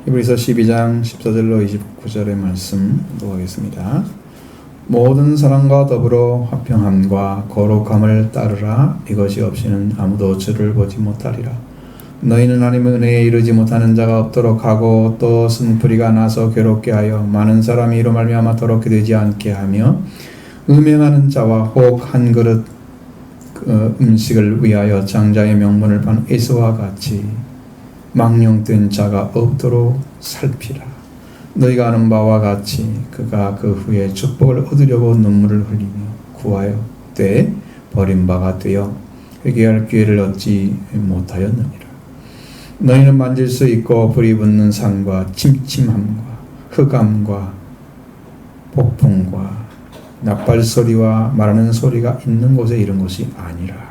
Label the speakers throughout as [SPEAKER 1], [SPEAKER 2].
[SPEAKER 1] 히브리서 12장 14절로 29절의 말씀 보겠습니다. 모든 사람과 더불어 화평함과 거룩함을 따르라. 이것이 없이는 아무도 주를 보지 못하리라. 너희는 하나님의 은혜에 이르지 못하는 자가 없도록 하고 또 쓴뿌리가 나서 괴롭게 하여 많은 사람이 이로 말미암아 더럽게 되지 않게 하며 음행하는 자와 혹 한 그릇 음식을 위하여 장자의 명분을 판 에서와 같이 망령된 자가 없도록 살피라. 너희가 아는 바와 같이 그가 그 후에 축복을 얻으려고 눈물을 흘리며 구하여 때 버린 바가 되어 회개할 기회를 얻지 못하였느니라. 너희는 만질 수 있고 불이 붙는 산과 침침함과 흑암과 폭풍과 나팔 소리와 말하는 소리가 있는 곳에 이른 곳이 아니라.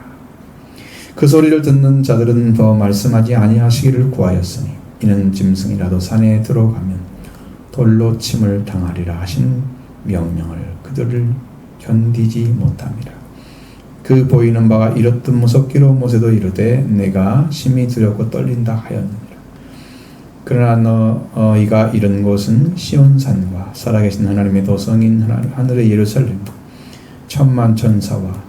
[SPEAKER 1] 그 소리를 듣는 자들은 더 말씀하지 아니하시기를 구하였으니 이는 짐승이라도 산에 들어가면 돌로 침을 당하리라 하신 명령을 그들을 견디지 못함이라. 그 보이는 바가 이렇듯 무섭기로 모세도 이르되 내가 심히 두렵고 떨린다 하였느니라. 그러나 너희가 이른 곳은 시온산과 살아계신 하나님의 도성인 하늘의 예루살렘 천만 천사와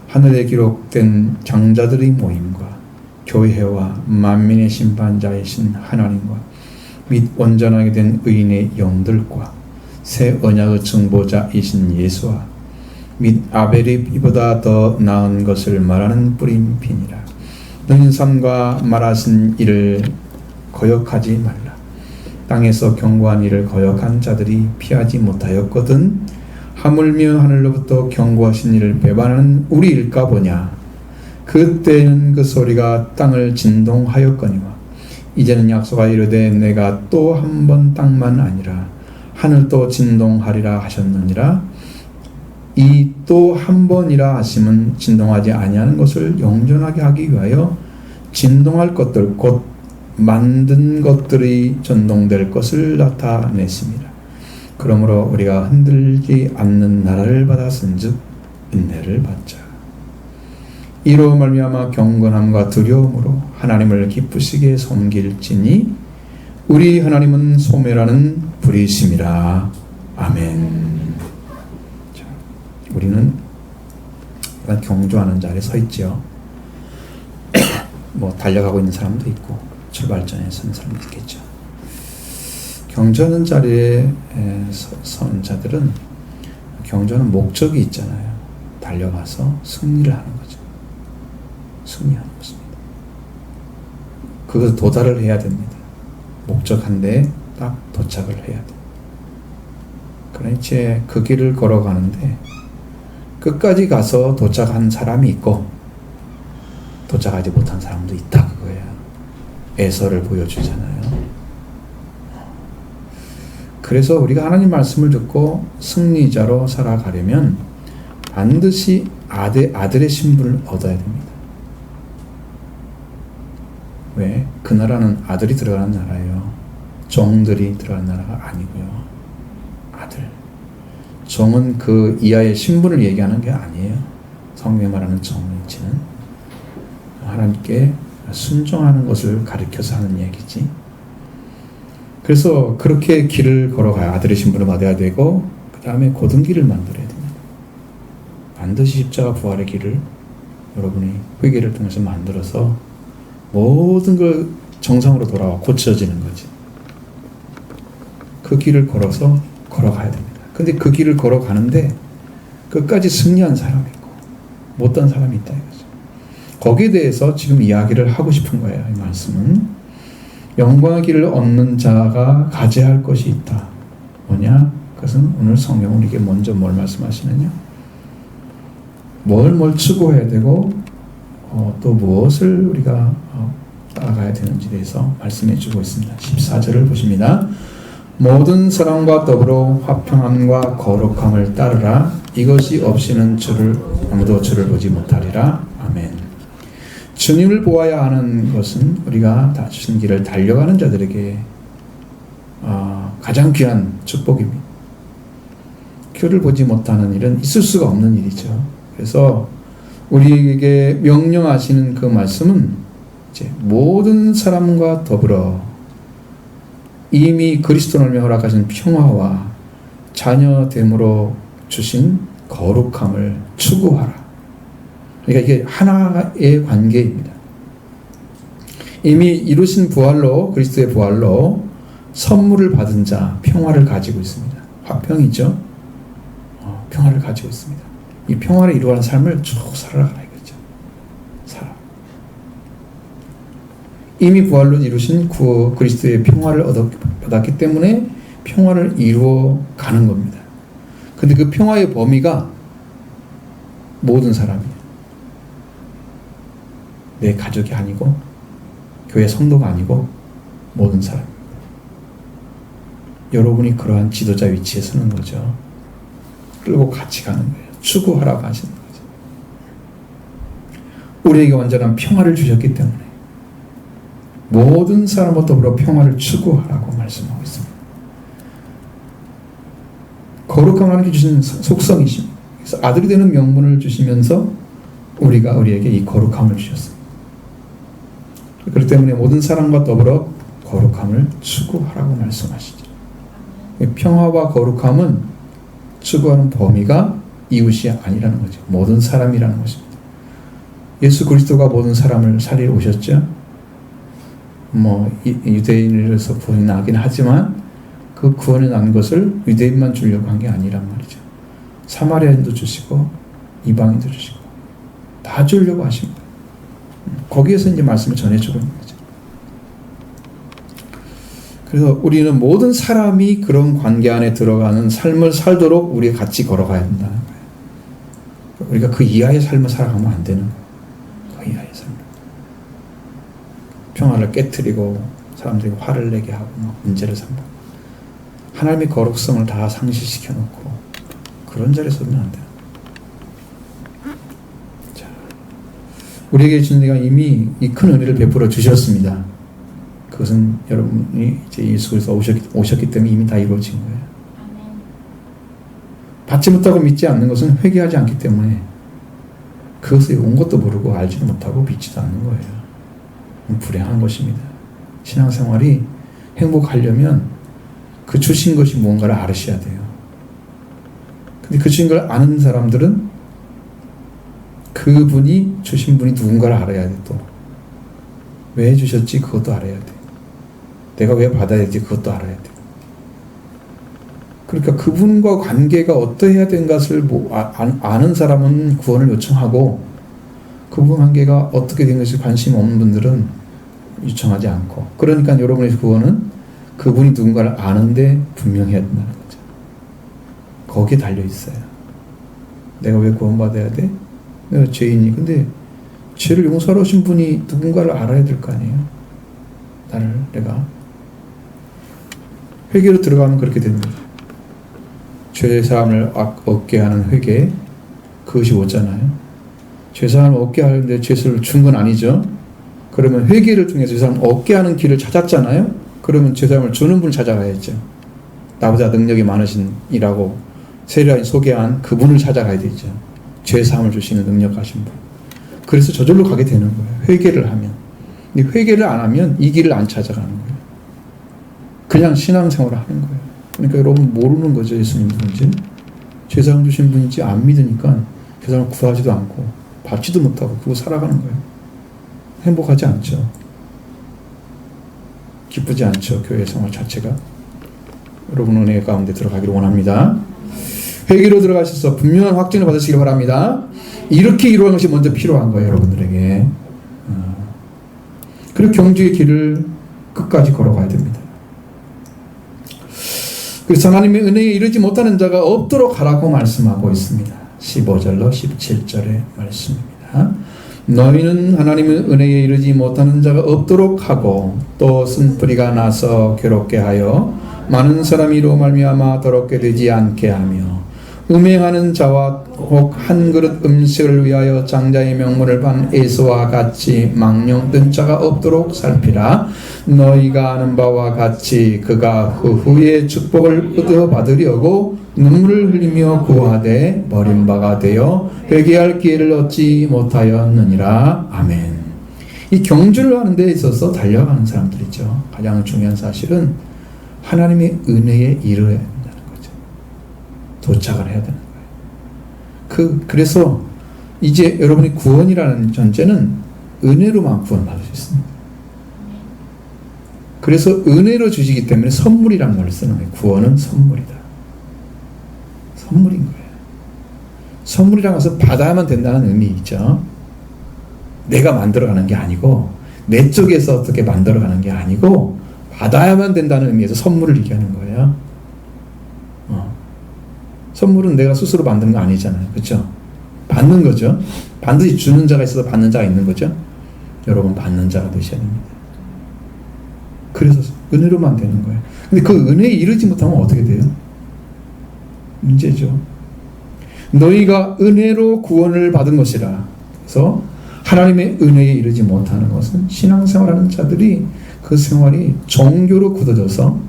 [SPEAKER 1] 하늘에 기록된 장자들의 모임과 교회와 만민의 심판자이신 하나님과 및 온전하게 된 의인의 영들과 새 언약의 증보자이신 예수와 및 아벨이 이보다 더 나은 것을 말하는 뿌린 피니라. 너희는 삶과 말하신 일을 거역하지 말라. 땅에서 경고한 일을 거역한 자들이 피하지 못하였거든 하물며 하늘로부터 경고하신 이를 배반하는 우리일까 보냐. 그때는 그 소리가 땅을 진동하였거니와 이제는 약속하 이르되 내가 또 한 번 땅만 아니라 하늘도 진동하리라 하셨느니라. 이 또 한 번이라 하심은 진동하지 아니하는 것을 영존하게 하기 위하여 진동할 것들 곧 만든 것들이 전동될 것을 나타냈습니다. 그러므로 우리가 흔들지 않는 나라를 받았은즉 인내를 받자. 이로 말미암아 경건함과 두려움으로 하나님을 기쁘시게 섬길지니 우리 하나님은 소멸하는 불이심이라. 아멘. 자, 우리는 경주하는 자리에 서 있죠. 뭐 달려가고 있는 사람도 있고 출발전에 서는 사람도 있겠죠. 경주하는 자리에 선 자들은 경주하는 목적이 있잖아요. 달려가서 승리를 하는 거죠. 승리하는 것입니다. 그것을 도달을 해야 됩니다. 목적한 데에 딱 도착을 해야 돼요. 그러니 이제 그 길을 걸어가는데 끝까지 가서 도착한 사람이 있고 도착하지 못한 사람도 있다 그거예요. 애서를 보여주잖아요. 그래서 우리가 하나님 말씀을 듣고 승리자로 살아가려면 반드시 아들의 신분을 얻어야 됩니다. 왜? 그 나라는 아들이 들어가는 나라예요. 종들이 들어가는 나라가 아니고요. 아들. 종은 그 이하의 신분을 얘기하는 게 아니에요. 성경에 말하는 종인지는 하나님께 순종하는 것을 가리켜서 하는 얘기지. 그래서 그렇게 길을 걸어가야 아들의 신분을 받아야 되고 그 다음에 곧은 길을 만들어야 됩니다. 반드시 십자가 부활의 길을 여러분이 회개를 통해서 만들어서 모든 걸 정상으로 돌아와 고쳐지는 거지. 그 길을 걸어가야 됩니다. 근데 그 길을 걸어가는데 끝까지 승리한 사람이 있고 못한 사람이 있다 이거죠. 거기에 대해서 지금 이야기를 하고 싶은 거예요. 이 말씀은 영광의 길을 얻는 자가 가져야 할 것이 있다. 뭐냐? 그것은 오늘 성경은 우리에게 먼저 뭘 말씀하시느냐? 뭘 추구해야 되고 또 무엇을 우리가 따라가야 되는지에 대해서 말씀해 주고 있습니다. 14절을 보십니다. 모든 사람과 더불어 화평함과 거룩함을 따르라. 이것이 없이는 아무도 주를 보지 못하리라. 아멘. 주님을 보아야 하는 것은 우리가 다 주신 길을 달려가는 자들에게 가장 귀한 축복입니다. 주를 보지 못하는 일은 있을 수가 없는 일이죠. 그래서 우리에게 명령하시는 그 말씀은 이제 모든 사람과 더불어 이미 그리스도를 허락하신 평화와 자녀됨으로 주신 거룩함을 추구하라. 그러니까 이게 하나의 관계입니다. 이미 이루신 부활로, 그리스도의 부활로 선물을 받은 자, 평화를 가지고 있습니다. 화평이죠. 평화를 가지고 있습니다. 이 평화를 이루어가는 삶을 쭉 살아가라 이거죠. 살아. 이미 부활로 이루신 그리스도의 평화를 얻었기 때문에 평화를 이루어 가는 겁니다. 근데 그 평화의 범위가 모든 사람이에요. 내 가족이 아니고 교회 성도가 아니고 모든 사람. 여러분이 그러한 지도자 위치에 서는 거죠. 끌고 같이 가는 거예요. 추구하라고 하시는 거죠. 우리에게 완전한 평화를 주셨기 때문에 모든 사람과 더불어 평화를 추구하라고 말씀하고 있습니다. 거룩함을 하나님께 주신 속성이십니다. 그래서 아들이 되는 명분을 주시면서 우리에게 이 거룩함을 주셨습니다. 그렇기 때문에 모든 사람과 더불어 거룩함을 추구하라고 말씀하시죠. 평화와 거룩함은 추구하는 범위가 이웃이 아니라는 거죠. 모든 사람이라는 것입니다. 예수 그리스도가 모든 사람을 살리러 오셨죠. 유대인으로서 구원이 나긴 하지만 그 구원이 난 것을 유대인만 주려고 한 게 아니란 말이죠. 사마리아인도 주시고 이방인도 주시고 다 주려고 하십니다. 거기에서 이제 말씀을 전해주고 있는 거죠. 그래서 우리는 모든 사람이 그런 관계 안에 들어가는 삶을 살도록 우리가 같이 걸어가야 된다는 거예요. 우리가 그 이하의 삶을 살아가면 안 되는 거예요. 그 이하의 삶. 평화를 깨트리고 사람들이 화를 내게 하고 문제를 삼고 하나님의 거룩성을 다 상실시켜 놓고 그런 자리에 서면 안 돼요. 자, 우리에게 주신 이가 이미 이 큰 은혜를 베풀어 주셨습니다. 그것은 여러분이 이제 예수 그리스도 오셨기 때문에 이미 다 이루어진 거예요. 받지 못하고 믿지 않는 것은 회개하지 않기 때문에 그것이 온 것도 모르고 알지도 못하고 믿지도 않는 거예요. 불행한 것입니다. 신앙생활이 행복하려면 그 주신 것이 무언가를 알으셔야 돼요. 근데 그 주신 걸 아는 사람들은 그분이 주신 분이 누군가를 알아야 돼. 또 왜 주셨지 그것도 알아야 돼. 내가 왜 받아야 되지 그것도 알아야 돼. 그러니까 그분과 관계가 어떠해야 되는 것을 아는 사람은 구원을 요청하고 그분 관계가 어떻게 된 것이 관심 없는 분들은 요청하지 않고, 그러니까 여러분의 구원은 그분이 누군가를 아는데 분명해야 된다는 거죠. 거기에 달려 있어요. 내가 왜 구원받아야 돼? 내가 죄인이. 근데 죄를 용서하러 오신 분이 누군가를 알아야 될 거 아니에요. 내가 회개로 들어가면 그렇게 됩니다. 죄사함을 얻게 하는 회개, 그것이 오잖아요. 죄사함을 얻게 하는데 죄를 준 건 아니죠. 그러면 회개를 통해서 죄사함을 얻게 하는 길을 찾았잖아요. 그러면 죄사함을 주는 분을 찾아가야죠. 나보다 능력이 많으신이라고 세례요한이 소개한 그분을 찾아가야 되죠. 죄사함을 주시는 능력 가신 분. 그래서 저절로 가게 되는 거예요. 회개를 하면. 근데 회개를 안 하면 이 길을 안 찾아가는 거예요. 그냥 신앙생활을 하는 거예요. 그러니까 여러분 모르는 거죠. 예수님 누군지. 죄사함 주신 분인지 안 믿으니까 죄사함을 구하지도 않고 받지도 못하고 그거 살아가는 거예요. 행복하지 않죠. 기쁘지 않죠. 교회 생활 자체가. 여러분 은혜 가운데 들어가기를 원합니다. 회개로 들어가셔서 분명한 확증을 받으시기 바랍니다. 이렇게 이루어가는 것이 먼저 필요한 거예요. 여러분들에게. 그리고 경주의 길을 끝까지 걸어가야 됩니다. 그래서 하나님의 은혜에 이르지 못하는 자가 없도록 하라고 말씀하고 있습니다. 15절로 17절의 말씀입니다. 너희는 하나님의 은혜에 이르지 못하는 자가 없도록 하고 또 쓴뿌리가 나서 괴롭게 하여 많은 사람이 이로 말미암아 더럽게 되지 않게 하며 음행하는 자와 혹 한 그릇 음식을 위하여 장자의 명물을 판 에서와 같이 망령 뜬 자가 없도록 살피라. 너희가 아는 바와 같이 그가 후에 축복을 얻어 받으려고 눈물을 흘리며 구하되 버린 바가 되어 회개할 기회를 얻지 못하였느니라. 아멘. 이 경주를 하는 데 있어서 달려가는 사람들이죠. 가장 중요한 사실은 하나님의 은혜에 이르러야 된다는 거죠. 도착을 해야 되는 거예요. 그래서 이제 여러분이 구원이라는 존재는 은혜로만 구원받을 수 있습니다. 그래서 은혜로 주시기 때문에 선물이라는 걸 쓰는 거예요. 구원은 선물이다. 선물인 거예요. 선물이라는 것은 받아야만 된다는 의미이죠. 내가 만들어가는 게 아니고 내 쪽에서 어떻게 만들어가는 게 아니고 받아야만 된다는 의미에서 선물을 얘기하는 거예요. 선물은 내가 스스로 만드는 거 아니잖아요. 그렇죠? 받는 거죠. 반드시 주는 자가 있어서 받는 자가 있는 거죠. 여러분 받는 자가 되셔야 됩니다. 그래서 은혜로만 되는 거예요. 근데 그 은혜에 이르지 못하면 어떻게 돼요? 문제죠. 너희가 은혜로 구원을 받은 것이라. 그래서 하나님의 은혜에 이르지 못하는 것은 신앙생활하는 자들이 그 생활이 종교로 굳어져서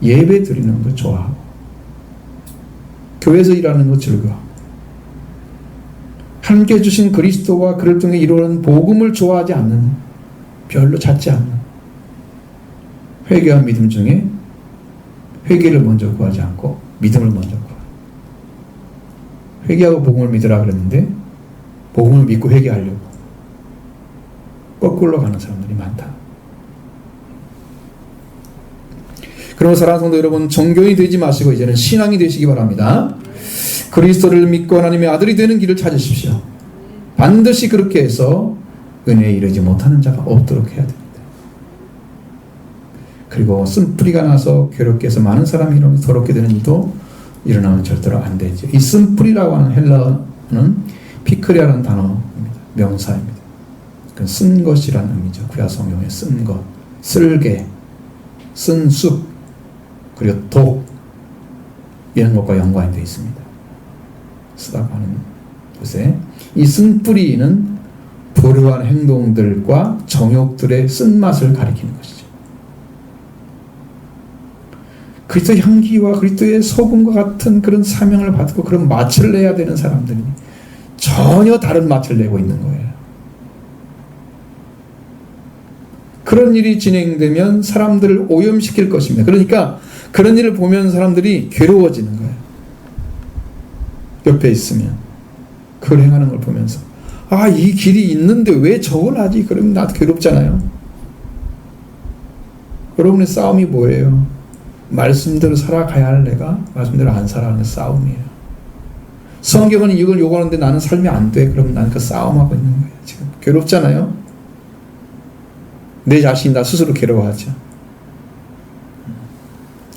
[SPEAKER 1] 예배 드리는 거 좋아하고 교회에서 일하는 거 즐거워하고 함께 주신 그리스도와 그를 통해 이루는 복음을 좋아하지 않는, 별로 찾지 않는, 회개와 믿음 중에 회개를 먼저 구하지 않고 믿음을 먼저 구하고, 회개하고 복음을 믿으라 그랬는데 복음을 믿고 회개하려고 거꾸로 가는 사람들이 많다. 그러면 사랑하는 성도 여러분, 종교인이 되지 마시고 이제는 신앙이 되시기 바랍니다. 그리스도를 믿고 하나님의 아들이 되는 길을 찾으십시오. 반드시 그렇게 해서 은혜에 이르지 못하는 자가 없도록 해야 됩니다. 그리고 쓴뿌리가 나서 괴롭게 해서 많은 사람이 이러면서 더럽게 되는 일도 일어나면 절대로 안 되죠. 이 쓴뿌리라고 하는 헬라어는 피크리아라는 단어입니다. 명사입니다. 쓴 것이라는 의미죠. 구약 성경에 쓴 것, 쓸개, 쓴 쑥, 그리고 독, 이런 것과 연관이 되어 있습니다. 쓰다고 하는 곳에 이 쓴뿌리는 불우한 행동들과 정욕들의 쓴맛을 가리키는 것이죠. 그리스도의 향기와 그리스도의 소금과 같은 그런 사명을 받고 그런 맛을 내야 되는 사람들이 전혀 다른 맛을 내고 있는 거예요. 그런 일이 진행되면 사람들을 오염시킬 것입니다. 그러니까 그런 일을 보면 사람들이 괴로워지는 거예요. 옆에 있으면 그걸 행하는 걸 보면서 이 길이 있는데 왜 저걸 하지? 그러면 나도 괴롭잖아요. 여러분의 싸움이 뭐예요? 말씀대로 살아가야 할 내가 말씀대로 안 살아가는 싸움이에요. 성경은 이걸 요구하는데 나는 삶이 안 돼. 그러면 나는 그 싸움하고 있는 거예요. 지금 괴롭잖아요. 내 자신이 나 스스로 괴로워하죠.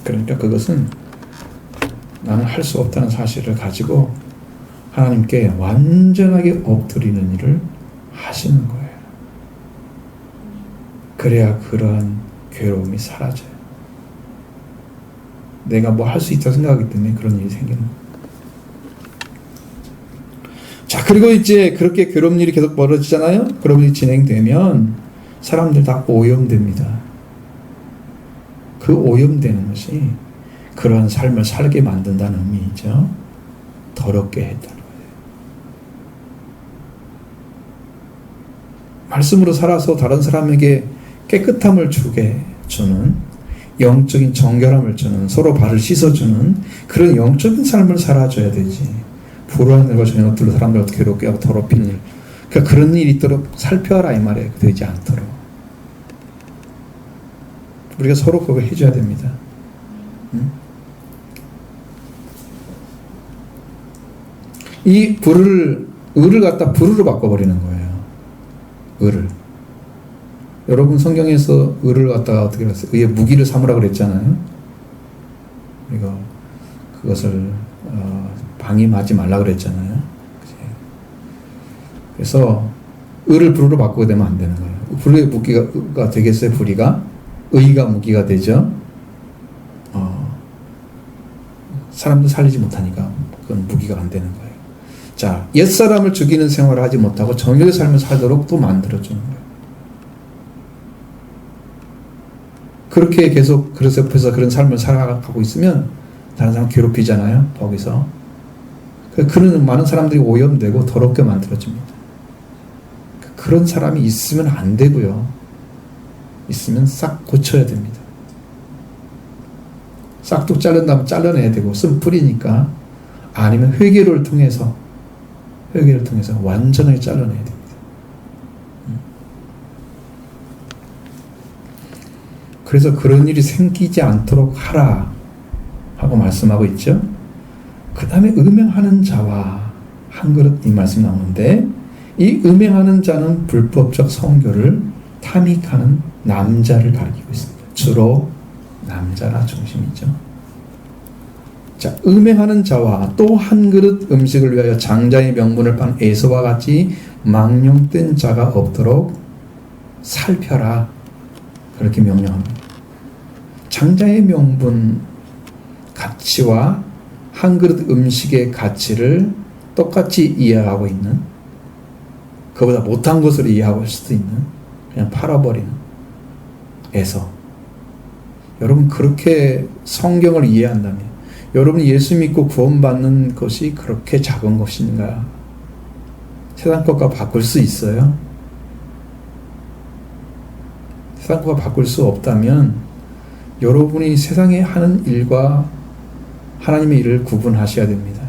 [SPEAKER 1] 그러니까 그것은 나는 할 수 없다는 사실을 가지고 하나님께 완전하게 엎드리는 일을 하시는 거예요. 그래야 그러한 괴로움이 사라져요. 내가 뭐 할 수 있다고 생각하기 때문에 그런 일이 생기는 거예요. 자, 그리고 이제 그렇게 괴로운 일이 계속 벌어지잖아요. 그런 일이 진행되면 사람들 다 오염됩니다. 그 오염되는 것이 그러한 삶을 살게 만든다는 의미이죠. 더럽게 했다는 거예요. 말씀으로 살아서 다른 사람에게 깨끗함을 주게 주는, 영적인 정결함을 주는, 서로 발을 씻어주는 그런 영적인 삶을 살아줘야 되지. 불우한 일과 저녁들로 사람들을 괴롭게 하고 더럽히는 일, 그러니까 그런 일이 있도록 살펴라 이 말이에요. 되지 않도록 우리가 서로 그거 해줘야 됩니다. 이 을을 갖다 불으로 바꿔버리는 거예요. 을을. 여러분 성경에서 을을 갖다가 어떻게 했어요? 의의 무기를 삼으라 그랬잖아요. 그리고 그것을 방임하지 말라 그랬잖아요. 그래서 을을 불으로 바꾸게 되면 안 되는 거예요. 불의 무기가 되겠어요. 불의가 의가 무기가 되죠. 사람도 살리지 못하니까 그건 무기가 안 되는 거예요. 자, 옛사람을 죽이는 생활을 하지 못하고 정의의 삶을 살도록 또 만들어주는 거예요. 그렇게 계속 그릇 옆에서 그런 삶을 살아가고 있으면 다른 사람 괴롭히잖아요. 거기서. 그런 많은 사람들이 오염되고 더럽게 만들어집니다. 그런 사람이 있으면 안 되고요. 있으면 싹 고쳐야 됩니다. 싹둑 자른다면 잘라내야 되고 쓴 뿌리니까. 아니면 회개를 통해서 완전하게 잘라내야 됩니다. 그래서 그런 일이 생기지 않도록 하라 하고 말씀하고 있죠. 그 다음에 음행하는 자와 한 그릇 이 말씀이 나오는데, 이 음행하는 자는 불법적 성교를 탐닉하는 남자를 가리키고 있습니다. 주로 남자가 중심이죠. 자, 음행하는 자와 또 한 그릇 음식을 위하여 장자의 명분을 판 에서와 같이 망령된 자가 없도록 살펴라. 그렇게 명령합니다. 장자의 명분 가치와 한 그릇 음식의 가치를 똑같이 이해하고 있는, 그보다 못한 것으로 이해하고 있을 수도 있는, 그냥 팔아버리는 에서. 여러분, 그렇게 성경을 이해한다면, 여러분이 예수 믿고 구원받는 것이 그렇게 작은 것인가? 세상 것과 바꿀 수 있어요? 세상 것과 바꿀 수 없다면 여러분이 세상에 하는 일과 하나님의 일을 구분하셔야 됩니다.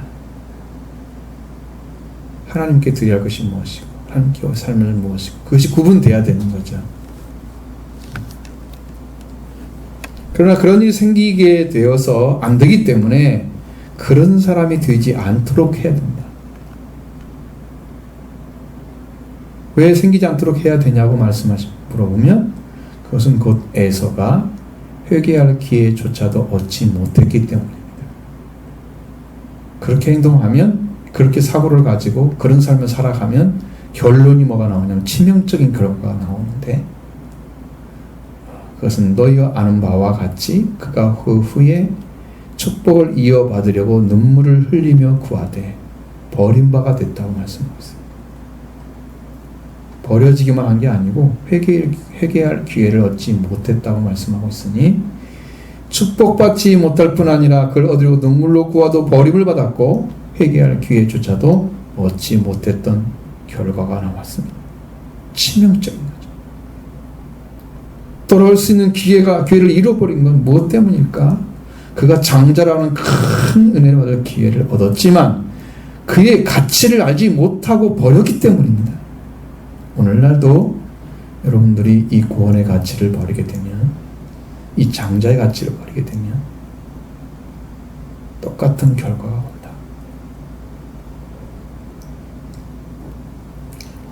[SPEAKER 1] 하나님께 드려야 할 것이 무엇이고 하나님께 삶을 무엇이고, 그것이 구분돼야 되는 거죠. 그러나 그런 일이 생기게 되어서 안 되기 때문에 그런 사람이 되지 않도록 해야 된다. 왜 생기지 않도록 해야 되냐고 물어보면, 그것은 곧 에서가 회개할 기회조차도 얻지 못했기 때문입니다. 그렇게 행동하면, 그렇게 사고를 가지고 그런 삶을 살아가면 결론이 뭐가 나오냐면 치명적인 결과가 나오는데, 그것은 너희가 아는 바와 같이 그가 그 후에 축복을 이어받으려고 눈물을 흘리며 구하되 버림바가 됐다고 말씀하고 있어요. 버려지기만 한 게 아니고 회개할 기회를 얻지 못했다고 말씀하고 있으니, 축복받지 못할 뿐 아니라 그걸 얻으려고 눈물로 구하도 버림을 받았고 회개할 기회조차도 얻지 못했던 결과가 나왔습니다. 치명적인 거죠. 돌아올 수 있는 기회를 잃어버린 건 무엇 때문일까? 그가 장자라는 큰 은혜를 받을 기회를 얻었지만 그의 가치를 알지 못하고 버렸기 때문입니다. 오늘날도 여러분들이 이 구원의 가치를 버리게 되면, 이 장자의 가치를 버리게 되면 똑같은 결과가 온다.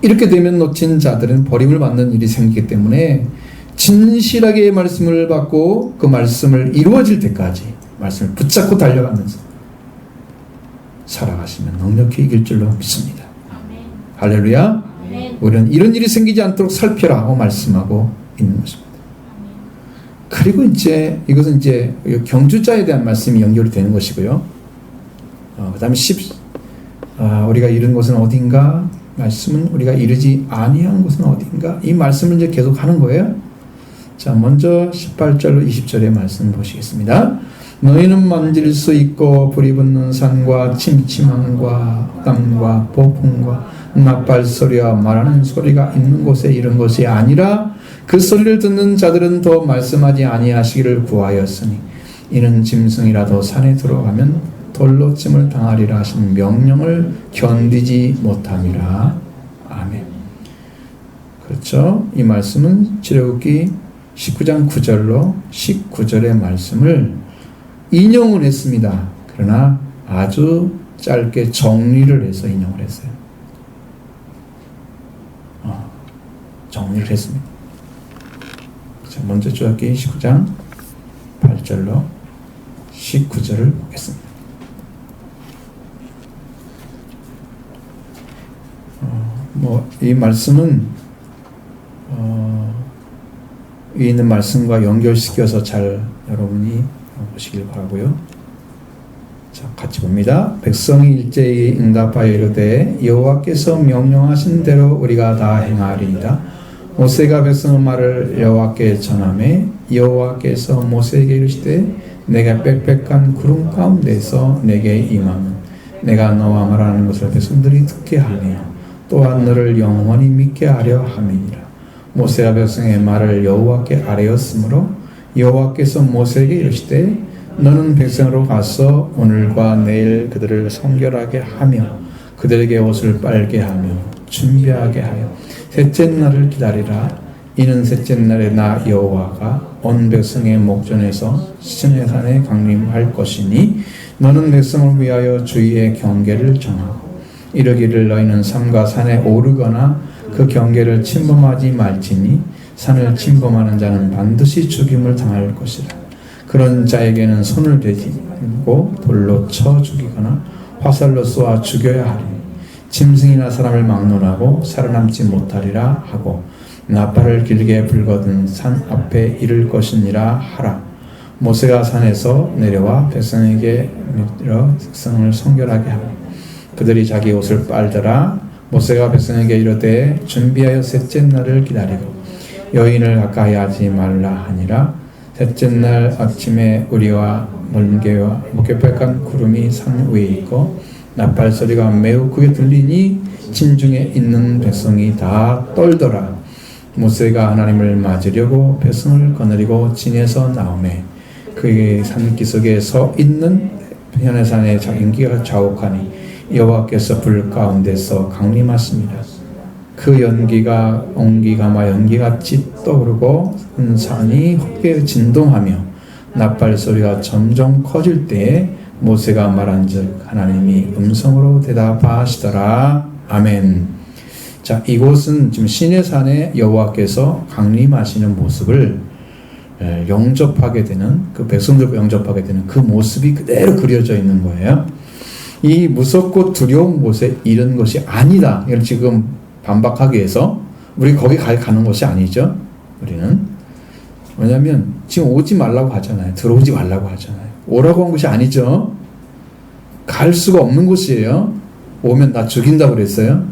[SPEAKER 1] 이렇게 되면 놓친 자들은 버림을 받는 일이 생기기 때문에 진실하게 말씀을 받고 그 말씀을 이루어질 때까지 말씀을 붙잡고 달려가면서 살아가시면 넉넉히 이길 줄로 믿습니다. 아멘. 할렐루야. 아멘. 우리는 이런 일이 생기지 않도록 살펴라 하고 말씀하고 있는 것입니다. 아멘. 그리고 이것은 경주자에 대한 말씀이 연결이 되는 것이고요. 그 다음에 우리가 이른 곳은 어딘가, 말씀은 우리가 이르지 아니한 곳은 어딘가, 이 말씀을 이제 계속 하는 거예요. 자, 먼저 18절로 20절의 말씀 보시겠습니다. 너희는 만질 수 있고 불이 붙는 산과 침침함과 땀과 폭풍과 나팔 소리와 말하는 소리가 있는 곳에 이른 것이 아니라 그 소리를 듣는 자들은 더 말씀하지 아니하시기를 구하였으니 이는 짐승이라도 산에 들어가면 돌로 침을 당하리라 하신 명령을 견디지 못함이라. 아멘. 그렇죠. 이 말씀은 출애굽기 19장 9절로 19절의 말씀을 인용을 했습니다. 그러나 아주 짧게 정리를 해서 인용을 했어요. 정리를 했습니다. 자, 먼저 출애굽기 19장 8절로 19절을 보겠습니다. 이 말씀은 이 있는 말씀과 연결시켜서 잘 여러분이 보시길 바라고요. 자, 같이 봅니다. 백성이 일제히 응답하여 이르되 여호와께서 명령하신 대로 우리가 다 행하리이다. 모세가 백성의 말을 여호와께 전하매 여호와께서 모세에게 이르시되 내가 빽빽한 구름 가운데서 내게 임하면 내가 너와 말하는 것을 백성들이 듣게 하며 또한 너를 영원히 믿게 하려 함이니라. 모세와 백성의 말을 여호와께 아뢰었으므로 여호와께서 모세에게 이르시되 너는 백성으로 가서 오늘과 내일 그들을 성결하게 하며 그들에게 옷을 빨게 하며 준비하게 하여 셋째 날을 기다리라. 이는 셋째 날에 나 여호와가 온 백성의 목전에서 시내산에 강림할 것이니 너는 백성을 위하여 주의의 경계를 정하고 이르기를 너희는 삼가 산에 오르거나 그 경계를 침범하지 말지니 산을 침범하는 자는 반드시 죽임을 당할 것이라. 그런 자에게는 손을 대지 말고 돌로 쳐 죽이거나 화살로 쏘아 죽여야 하리니 짐승이나 사람을 막론하고 살아남지 못하리라 하고 나팔을 길게 불거든 산 앞에 이를 것이니라 하라. 모세가 산에서 내려와 백성에게 밀어 백성을 성결하게 하고 그들이 자기 옷을 빨더라. 모세가 백성에게 이르되 준비하여 셋째 날을 기다리고 여인을 가까이 하지 말라 하니라. 셋째 날 아침에 우리와 멀게와 목개빨간 구름이 산 위에 있고 나팔 소리가 매우 크게 들리니 진중에 있는 백성이 다 떨더라. 모세가 하나님을 맞으려고 백성을 거느리고 진에서 나오매 그의 산기슭에 서 있는 현해산의 연기가 자욱하니 여호와께서 불 가운데서 강림하십니다. 그 연기가 옹기가마 연기같이 떠오르고 산이 헛게 진동하며 나팔 소리가 점점 커질 때에 모세가 말한즉 하나님이 음성으로 대답하시더라. 아멘. 자, 이곳은 지금 시내산에 여호와께서 강림하시는 모습을 영접하게 되는 그 백성들과 영접하게 되는 그 모습이 그대로 그려져 있는 거예요. 이 무섭고 두려운 곳에 이런 것이 아니다. 이걸 지금 반박하기 위해서 우리 거기 가는 것이 아니죠. 우리는 왜냐하면 지금 오지 말라고 하잖아요. 들어오지 말라고 하잖아요. 오라고 한 것이 아니죠. 갈 수가 없는 곳이에요. 오면 나 죽인다고 그랬어요.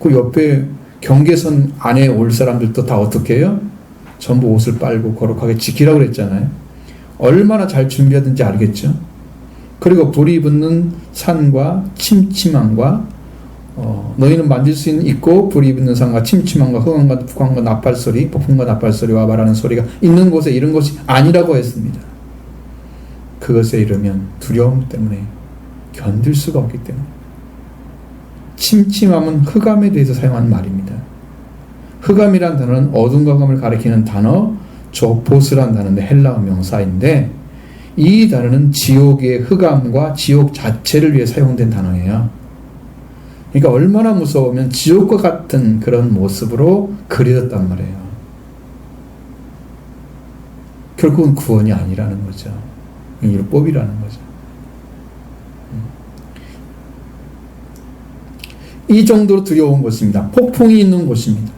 [SPEAKER 1] 그 옆에 경계선 안에 올 사람들도 다 어떻게 해요? 전부 옷을 빨고 거룩하게 지키라고 그랬잖아요. 얼마나 잘 준비하든지 알겠죠. 그리고 불이 붙는 산과 침침함과 너희는 만질 수 있고 불이 붙는 산과 침침함과 흥한과 북한과 나팔 소리, 폭풍과 나팔 소리와 말하는 소리가 있는 곳에 이런 것이 아니라고 했습니다. 그것에 이르면 두려움 때문에 견딜 수가 없기 때문에. 침침함은 흑암에 대해서 사용한 말입니다. 흑암이란 단어는 어둠과 흑암을 가리키는 단어 조포스란 단어인데 헬라어 명사인데 이 단어는 지옥의 흑암과 지옥 자체를 위해 사용된 단어예요. 그러니까 얼마나 무서우면 지옥과 같은 그런 모습으로 그려졌단 말이에요. 결국은 구원이 아니라는 거죠. 율법이라는 거죠. 이 정도로 두려운 곳입니다. 폭풍이 있는 곳입니다.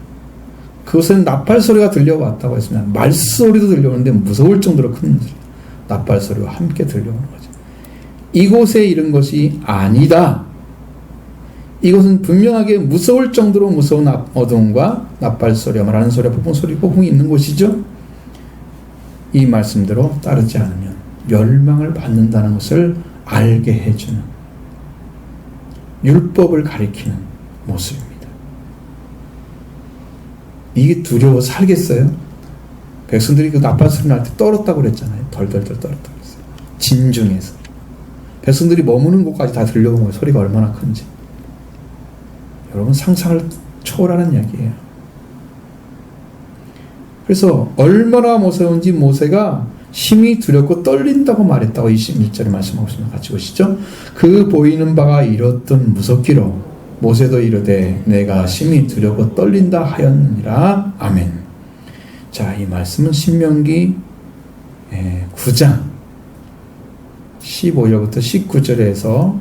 [SPEAKER 1] 그것은 나팔 소리가 들려왔다고 했습니다. 말소리도 들려오는데 무서울 정도로 큰 나팔 소리와 함께 들려오는 거죠. 이곳에 이른 것이 아니다. 이것은 분명하게 무서울 정도로 무서운 어둠과 나팔 소리와 말하는 소리와 폭풍 소리, 폭풍이 있는 곳이죠. 이 말씀대로 따르지 않으면 멸망을 받는다는 것을 알게 해주는 율법을 가리키는 모습입니다. 이게 두려워 살겠어요? 백성들이 그 나팔 소리 날 때 떨었다고 그랬잖아요. 덜덜덜 떨었다고 그랬어요. 진중에서. 백성들이 머무는 곳까지 다 들려온 거예요. 소리가 얼마나 큰지. 여러분 상상을 초월하는 이야기예요. 그래서 얼마나 무서운지 모세가 심히 두렵고 떨린다고 말했다고 21절에 말씀하고 있습니다. 같이 보시죠. 그 보이는 바가 이렇듯 무섭기로 모세도 이르되 내가 심히 두렵고 떨린다 하였느니라. 아멘. 자, 이 말씀은 신명기 9장 15절부터 19절에서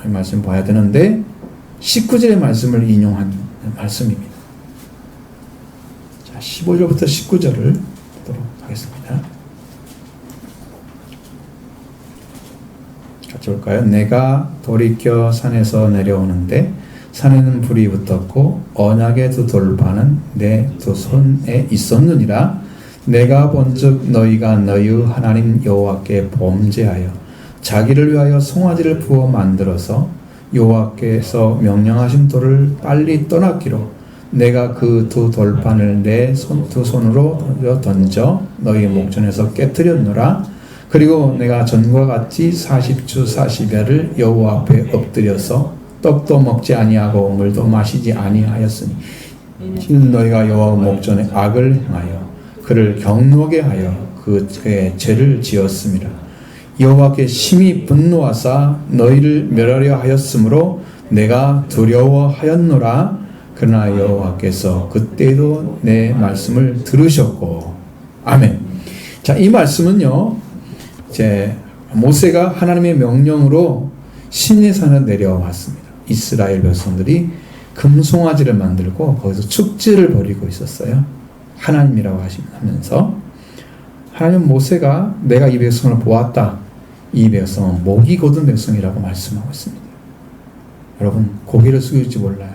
[SPEAKER 1] 이 말씀 봐야 되는데 19절의 말씀을 인용한 말씀입니다. 자, 15절부터 19절을 보도록 하겠습니다. 같이 볼까요? 내가 돌이켜 산에서 내려오는데 산에는 불이 붙었고 언약의 두 돌판은 내 두 손에 있었느니라. 내가 본즉 너희가 너희 하나님 여호와께 범죄하여 자기를 위하여 송아지를 부어 만들어서 여호와께서 명령하신 돌을 빨리 떠났기로 내가 그 두 돌판을 내 두 손으로 던져 너희 목전에서 깨뜨렸노라. 그리고 내가 전과 같이 40주 40야를 여호와 앞에 엎드려서 떡도 먹지 아니하고 물도 마시지 아니하였으니 이는 너희가 여호와 목전에 악을 행하여 그를 경노하게 하여 그의 죄를 지었음이라. 여호와께 심히 분노하사 너희를 멸하려 하였으므로 내가 두려워하였노라. 그러나 여호와께서 그때도 내 말씀을 들으셨고. 아멘. 자, 이 말씀은요, 이제 모세가 하나님의 명령으로 시내산에 내려왔습니다. 이스라엘 백성들이 금송아지를 만들고 거기서 축제를 벌이고 있었어요. 하나님이라고 하시면서 하나님 모세가 내가 이 백성을 보았다. 이 백성은 목이 곧은 백성이라고 말씀하고 있습니다. 여러분, 고개를 숙일지 몰라요.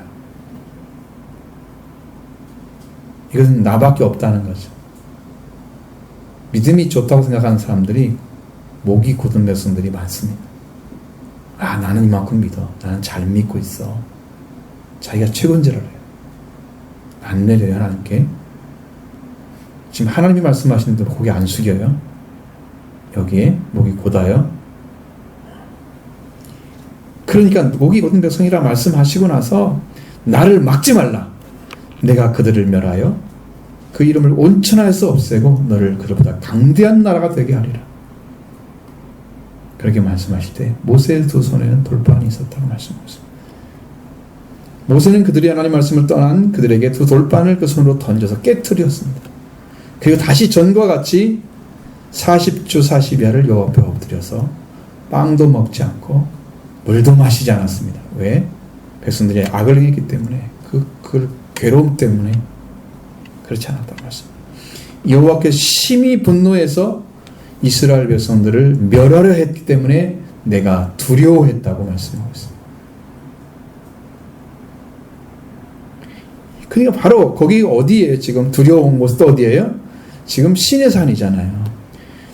[SPEAKER 1] 이것은 나밖에 없다는 거죠. 믿음이 좋다고 생각하는 사람들이 목이 곧은 백성들이 많습니다. 아, 나는 이만큼 믿어. 나는 잘 믿고 있어. 자기가 최고인 줄 알아요. 안 내려요, 하나님께. 지금 하나님이 말씀하시는데 고개 안 숙여요. 여기에 목이 곧아요. 그러니까 목이 곧은 백성이라 말씀하시고 나서 나를 막지 말라. 내가 그들을 멸하여 그 이름을 온천하에서 없애고 너를 그들보다 강대한 나라가 되게 하리라. 그렇게 말씀하실 때 모세의 두 손에는 돌판이 있었다고 말씀하셨습니다. 모세는 그들이 하나님 말씀을 떠난 그들에게 두 돌판을 그 손으로 던져서 깨뜨렸습니다. 그리고 다시 전과 같이 40주 40야를 여호와 앞에 엎드려서 빵도 먹지 않고 물도 마시지 않았습니다. 왜? 백성들이 악을 행했기 때문에 그 괴로움 때문에 그렇지 않았다고 말씀합니다. 여호와께서 심히 분노해서 이스라엘 백성들을 멸하려 했기 때문에 내가 두려워했다고 말씀하고 있습니다. 그러니까 바로 거기 어디에 지금 두려운 곳도 어디예요? 지금 시내산이잖아요.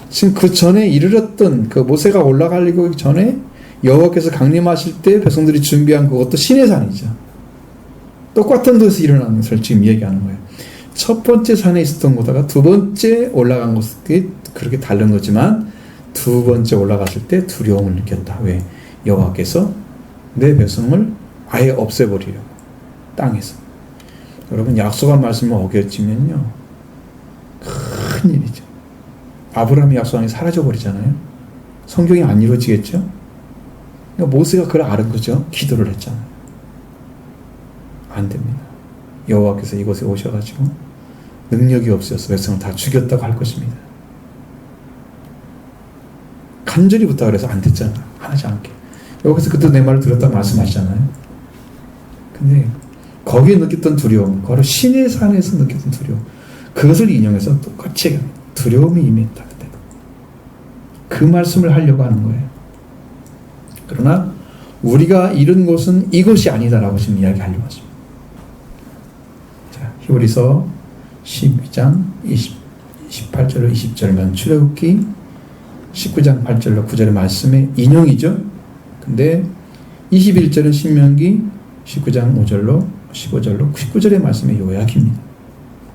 [SPEAKER 1] 지금 그 전에 이르렀던 그 모세가 올라가려고 전에 여호와께서 강림하실 때 백성들이 준비한 그것도 시내산이죠. 똑같은 곳에서 일어나는 것을 지금 얘기하는 거예요. 첫 번째 산에 있었던 곳다가 두 번째 올라간 곳이 그렇게 다른 거지만 두 번째 올라갔을 때 두려움을 느꼈다. 왜? 여호와께서 내 백성을 아예 없애버리려고 땅에서. 여러분, 약속한 말씀을 어겼지면요 큰 일이죠. 아브라함의 약속이 사라져버리잖아요. 성경이 안 이루어지겠죠. 그러니까 모세가 그걸 알은 거죠. 기도를 했잖아요. 안 됩니다. 여호와께서 이곳에 오셔가지고 능력이 없어서 백성을 다 죽였다고 할 것입니다. 간절히 부탁을 해서 안 됐잖아. 하지 않게. 여기서 그때 내 말을 들었다 말씀하시잖아요. 근데 거기에 느꼈던 두려움, 바로 시내산에서 느꼈던 두려움, 그것을 인용해서 똑같이 두려움이 임했다. 그때. 그 말씀을 하려고 하는 거예요. 그러나 우리가 이른 곳은 이곳이 아니다라고 지금 이야기하려고 하십니다. 자, 히브리서 12장 18절로 20절만 출애굽기 19장 8절로 9절의 말씀의 인용이죠. 근데 21절은 신명기 19장 5절로 15절로 19절의 말씀의 요약입니다.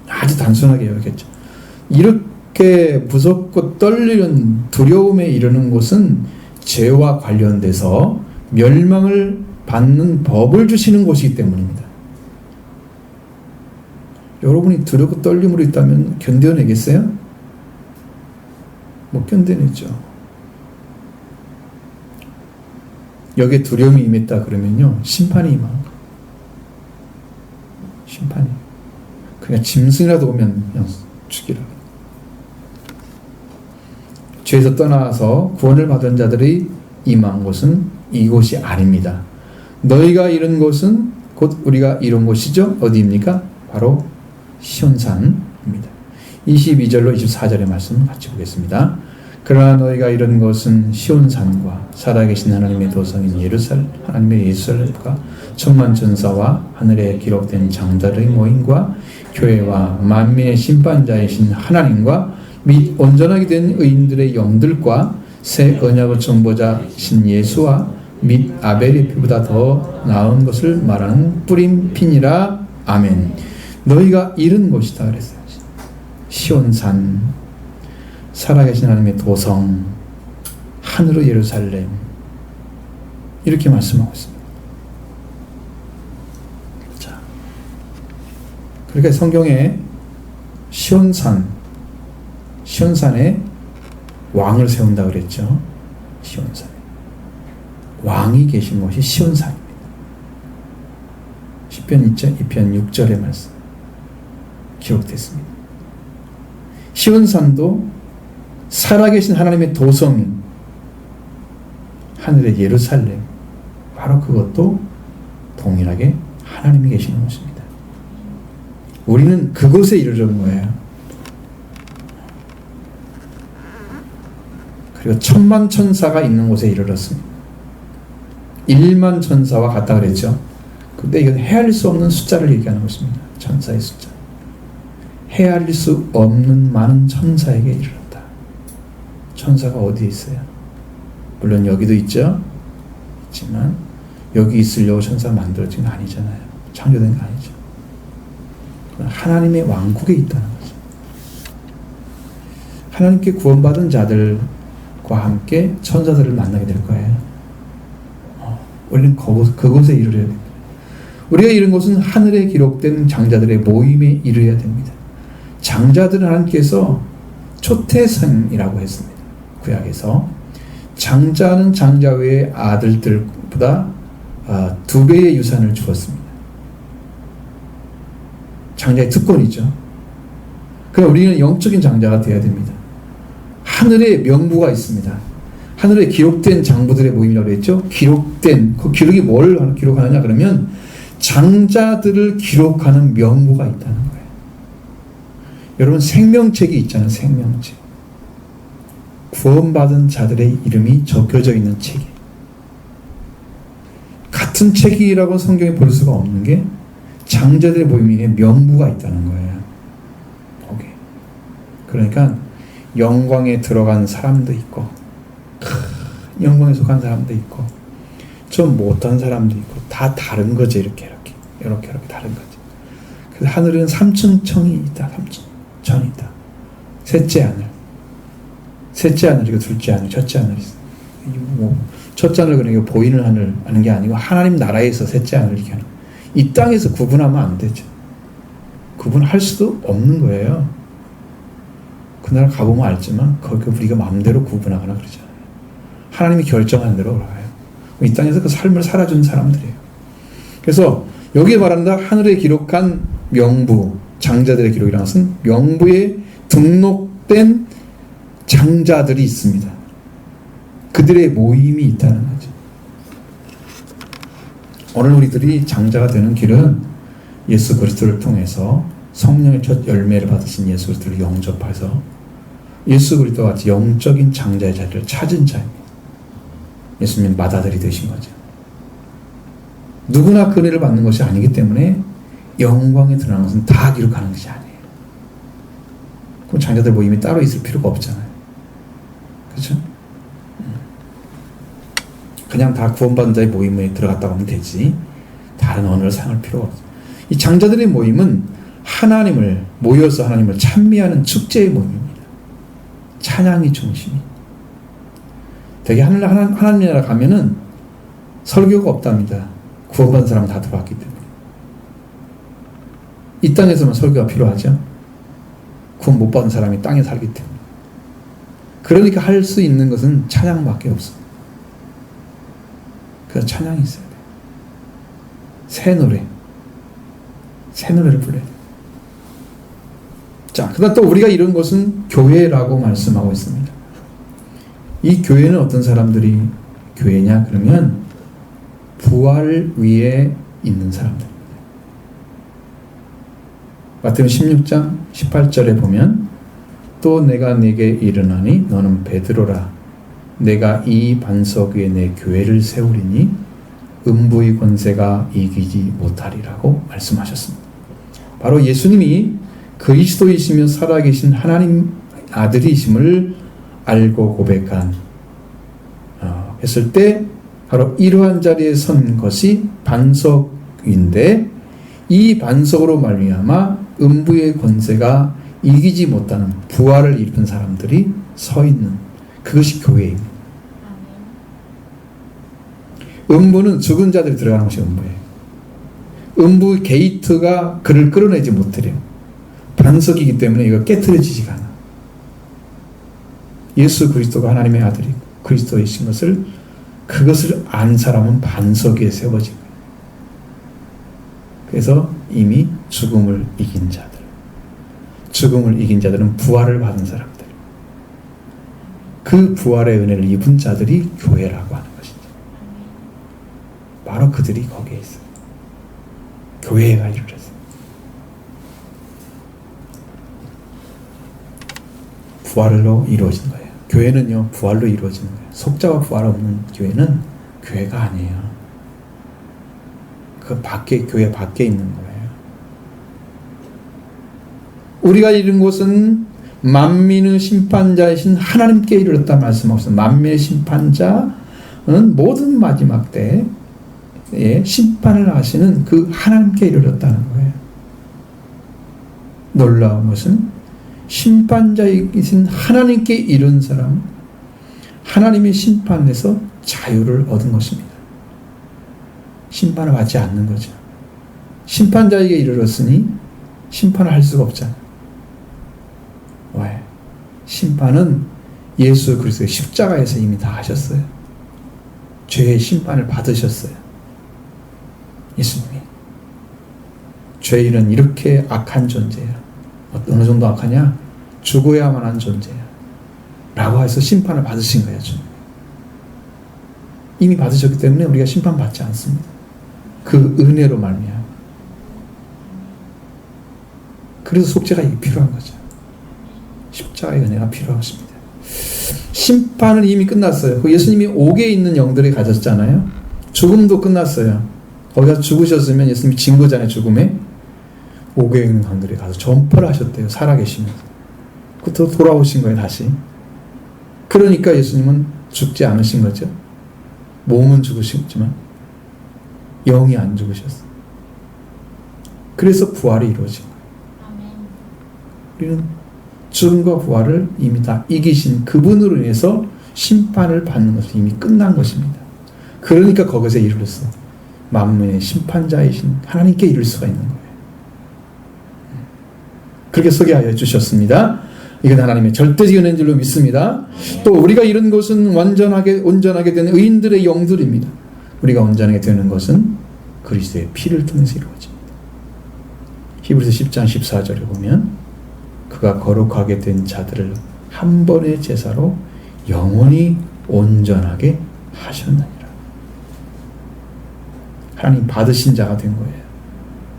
[SPEAKER 1] 아주 단순하게 요약했죠. 이렇게 무섭고 떨리는 두려움에 이르는 곳은 죄와 관련돼서 멸망을 받는 법을 주시는 곳이기 때문입니다. 여러분이 두렵고 떨림으로 있다면 견뎌내겠어요? 못 견뎌내죠. 여기에 두려움이 임했다 그러면요 심판이 임한 거예요. 심판이. 그냥 짐승이라도 오면 그냥 죽이라. 죄에서 떠나서 구원을 받은 자들이 임한 곳은 이곳이 아닙니다. 너희가 이룬 곳은 곧 우리가 이룬 곳이죠. 어디입니까? 바로 시온산입니다. 22절로 24절의 말씀 같이 보겠습니다. 그러나 너희가 이룬 것은 시온산과 살아계신 하나님의 도성인 예루살렘, 하나님의 예루살렘과 천만 전사와 하늘에 기록된 장자의 모임과 교회와 만민의 심판자이신 하나님과 및 온전하게 된 의인들의 영들과 새 언약의 전보자신 예수와 및 아벨의 피보다 더 나은 것을 말하는 뿌린 핀이라. 아멘. 너희가 이른 곳이다 그랬어요. 시온산. 살아계신 하나님의 도성, 하늘의 예루살렘, 이렇게 말씀하고 있습니다. 자, 그러니까 성경에 시온산에 왕을 세운다 그랬죠. 시온산에 왕이 계신 곳이 시온산입니다. 시편 2편 6절의 말씀 기록됐습니다. 시온산도 살아계신 하나님의 도성인 하늘의 예루살렘, 바로 그것도 동일하게 하나님이 계시는 곳입니다. 우리는 그곳에 이르는 거예요. 그리고 천만 천사가 있는 곳에 이르렀습니다. 1만 천사와 같다 그랬죠. 근데 이건 헤아릴 수 없는 숫자를 얘기하는 것입니다. 천사의 숫자. 헤아릴 수 없는 많은 천사에게 이르렀다. 천사가 어디에 있어요? 물론 여기도 있죠. 있지만 여기 있으려고 천사가 만들어진 거 아니잖아요. 창조된 거 아니죠. 하나님의 왕국에 있다는 거죠. 하나님께 구원받은 자들과 함께 천사들을 만나게 될 거예요. 우리는 그곳에 이르러야 됩니다. 우리가 이른 곳은 하늘에 기록된 장자들의 모임에 이르러야 됩니다. 장자들은 하나님께서 초태생이라고 했습니다. 구약에서 장자는 장자 외의 아들들보다 2배의 유산을 주었습니다. 장자의 특권이죠. 그럼 우리는 영적인 장자가 되어야 됩니다. 하늘에 명부가 있습니다. 하늘에 기록된 장부들의 모임이라고 했죠. 기록된, 그 기록이 뭘 기록하느냐 그러면 장자들을 기록하는 명부가 있다는 거예요. 여러분 생명책이 있잖아요. 생명책. 구원받은 자들의 이름이 적혀져 있는 책이. 같은 책이라고 성경에 볼 수가 없는 게 장자들의 모임에 명부가 있다는 거예요. 거기. 그러니까 영광에 들어간 사람도 있고 영광에 속한 사람도 있고 좀 못한 사람도 있고 다 다른 거죠. 이렇게 다른 거죠. 그래서 하늘은 3층청이 있다. 3층천이 있다. 셋째 하늘이고 둘째 하늘, 첫째 하늘이 있어요. 첫째 하늘 그러니까 보이는 하늘 하는 게 아니고 하나님 나라에서 셋째 하늘 이렇게 하는. 이 땅에서 구분하면 안 되죠. 구분할 수도 없는 거예요. 그날 가보면 알지만 거기 우리가 마음대로 구분하거나 그러잖아요. 하나님이 결정한 대로 가요. 이 땅에서 그 삶을 살아준 사람들이에요. 그래서 여기에 말한다 하늘에 기록한 명부, 장자들의 기록이라는 것은 명부에 등록된 장자들이 있습니다. 그들의 모임이 있다는 거죠. 오늘 우리들이 장자가 되는 길은 예수 그리스도를 통해서 성령의 첫 열매를 받으신 예수 그리스도를 영접해서 예수 그리스도와 같이 영적인 장자의 자리를 찾은 자입니다. 예수님 맏아들이 되신 거죠. 누구나 그 은혜를 받는 것이 아니기 때문에 영광에 드러나는 것은 다 기록하는 것이 아니에요. 그럼 장자들 모임이 따로 있을 필요가 없잖아요. 그렇죠? 그냥 다 구원받은 자의 모임에 들어갔다고 하면 되지 다른 언어를 사용할 필요가 없어요. 이 장자들의 모임은 하나님을 모여서 하나님을 찬미하는 축제의 모임입니다. 찬양이 중심이. 되게 하나님 나라 가면은 설교가 없답니다. 구원받은 사람 다 들어왔기 때문에. 이 땅에서만 설교가 필요하죠. 구원 못 받은 사람이 땅에 살기 때문에. 그러니까 할 수 있는 것은 찬양밖에 없습니다. 그래서 찬양이 있어야 돼요. 새 노래를 불러야 돼요. 자, 그다음 또 우리가 이런 것은 교회라고 말씀하고 있습니다. 이 교회는 어떤 사람들이 교회냐? 그러면 부활 위에 있는 사람들입니다. 마태복음 16장 18절에 보면 또 내가 네게 이르노니 너는 베드로라. 내가 이 반석 위에 내 교회를 세우리니 음부의 권세가 이기지 못하리라고 말씀하셨습니다. 바로 예수님이 그리스도이시며 살아계신 하나님 아들이심을 알고 고백한 했을 때 바로 이러한 자리에 선 것이 반석인데 이 반석으로 말미암아 음부의 권세가 이기지 못하는 부활을 이룬 사람들이 서 있는 그것이 교회입니다. 음부는 죽은 자들이 들어가는 것이 음부예요. 음부 게이트가 그를 끌어내지 못해요. 반석이기 때문에 이거 깨트려지지가 않아. 예수 그리스도가 하나님의 아들이고 그리스도이신 것을 그것을 안 사람은 반석 위에 세워진 거예요. 그래서 이미 죽음을 이긴 자들, 죽음을 이긴 자들은 부활을 받은 사람들, 그 부활의 은혜를 입은 자들이 교회라고 하는 것이죠. 바로 그들이 거기에 있어요. 교회가 이루어졌어요. 부활로 이루어진 거예요. 교회는요, 부활로 이루어지는 거예요. 속자와 부활 없는 교회는 교회가 아니에요. 그 밖에, 교회 밖에 있는 거예요. 우리가 이룬 것은 만민의 심판자이신 하나님께 이르렀다 말씀하셨어요. 만민의 심판자는 모든 마지막 때에 심판을 하시는 그 하나님께 이르렀다는 거예요. 놀라운 것은 심판자이신 하나님께 이른 사람, 하나님의 심판에서 자유를 얻은 것입니다. 심판을 받지 않는 거죠. 심판자에게 이르렀으니 심판을 할 수가 없잖아요. 왜? 심판은 예수 그리스도의 십자가에서 이미 다 하셨어요. 죄의 심판을 받으셨어요. 예수님이. 죄인은 이렇게 악한 존재야. 어느 정도 악하냐? 죽어야만 한 존재야. 라고 해서 심판을 받으신 거예요. 이미 받으셨기 때문에 우리가 심판받지 않습니다. 그 은혜로 말미암아. 그래서 속죄가 필요한 거죠. 십자가의 은혜가 필요하십니다. 심판은 이미 끝났어요. 예수님이 옥에 있는 영들이 가졌잖아요. 죽음도 끝났어요. 거기서 죽으셨으면 예수님이 진 거잖아요. 죽음에. 옥에 있는 영들이 가서 전파를 하셨대요. 살아계시면서. 그또 돌아오신 거예요. 다시. 그러니까 예수님은 죽지 않으신 거죠. 몸은 죽으셨지만 영이 안 죽으셨어요. 그래서 부활이 이루어진 거예요. 우리는 죽음과 부활을 이미 다 이기신 그분으로 인해서 심판을 받는 것은 이미 끝난 것입니다. 그러니까 거기서 이르렀어. 만민의 심판자이신 하나님께 이룰 수가 있는 거예요. 그렇게 소개하여 주셨습니다. 이건 하나님의 절대적인 은혜인 줄로 믿습니다. 또 우리가 이룬 것은 온전하게 된 의인들의 영들입니다. 우리가 온전하게 되는 것은 그리스도의 피를 통해서 이루어집니다. 히브리서 10장 14절에 보면 그가 거룩하게 된 자들을 한 번의 제사로 영원히 온전하게 하셨느니라. 하나님 받으신 자가 된 거예요.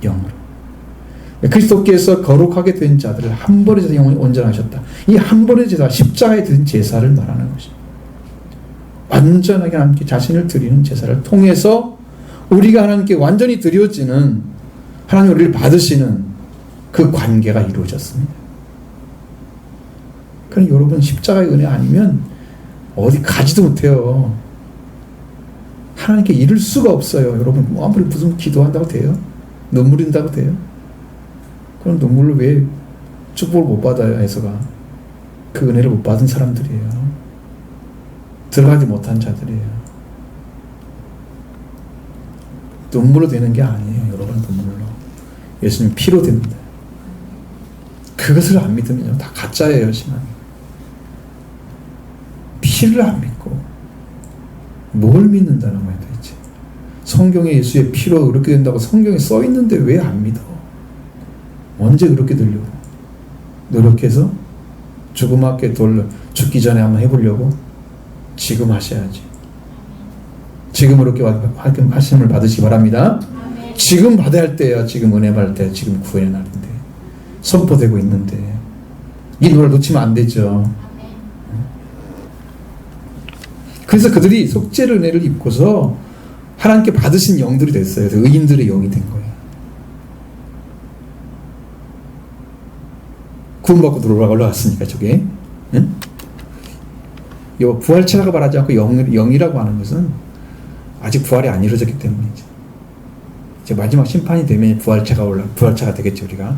[SPEAKER 1] 영으로. 그리스도께서 거룩하게 된 자들을 한 번의 제사 영원히 온전하셨다. 이 한 번의 제사, 십자가에 드린 제사를 말하는 것입니다. 완전하게 하나님께 자신을 드리는 제사를 통해서 우리가 하나님께 완전히 드려지는, 하나님 우리를 받으시는 그 관계가 이루어졌습니다. 그러니까 여러분 십자가의 은혜 아니면 어디 가지도 못해요. 하나님께 이룰 수가 없어요. 여러분 아무리 무슨 기도한다고 돼요? 눈물 흘린다고 돼요? 그럼 눈물로 왜 축복을 못 받아요? 에서가 그 은혜를 못 받은 사람들이에요. 들어가지 못한 자들이에요. 눈물로 되는 게 아니에요. 여러분 눈물로. 예수님 피로 됩니다. 그것을 안 믿으면 다 가짜예요. 신앙이. 피를 안 믿고 뭘 믿는다는 거예요 도대체. 성경에 예수의 피로 그렇게 된다고 성경에 써 있는데 왜 안 믿어? 언제 그렇게 들려고? 노력해서 조그맣게 죽기 전에 한번 해보려고? 지금 하셔야지. 지금 그렇게 하심을 받으시기 바랍니다. 지금 받아야 할 때야. 지금 은혜 받을 때, 지금 구원의 날인데 선포되고 있는데 이 노래를 놓치면 안 되죠. 그래서 그들이 속죄의 은혜를 입고서 하나님께 받으신 영들이 됐어요. 그래서 의인들의 영이 된 거예요. 구원받고 올라갔으니까 저게. 응? 요 부활체라고 말하지 않고 영이라고 하는 것은 아직 부활이 안 이루어졌기 때문이죠. 이제 마지막 심판이 되면 부활체가 되겠죠 우리가.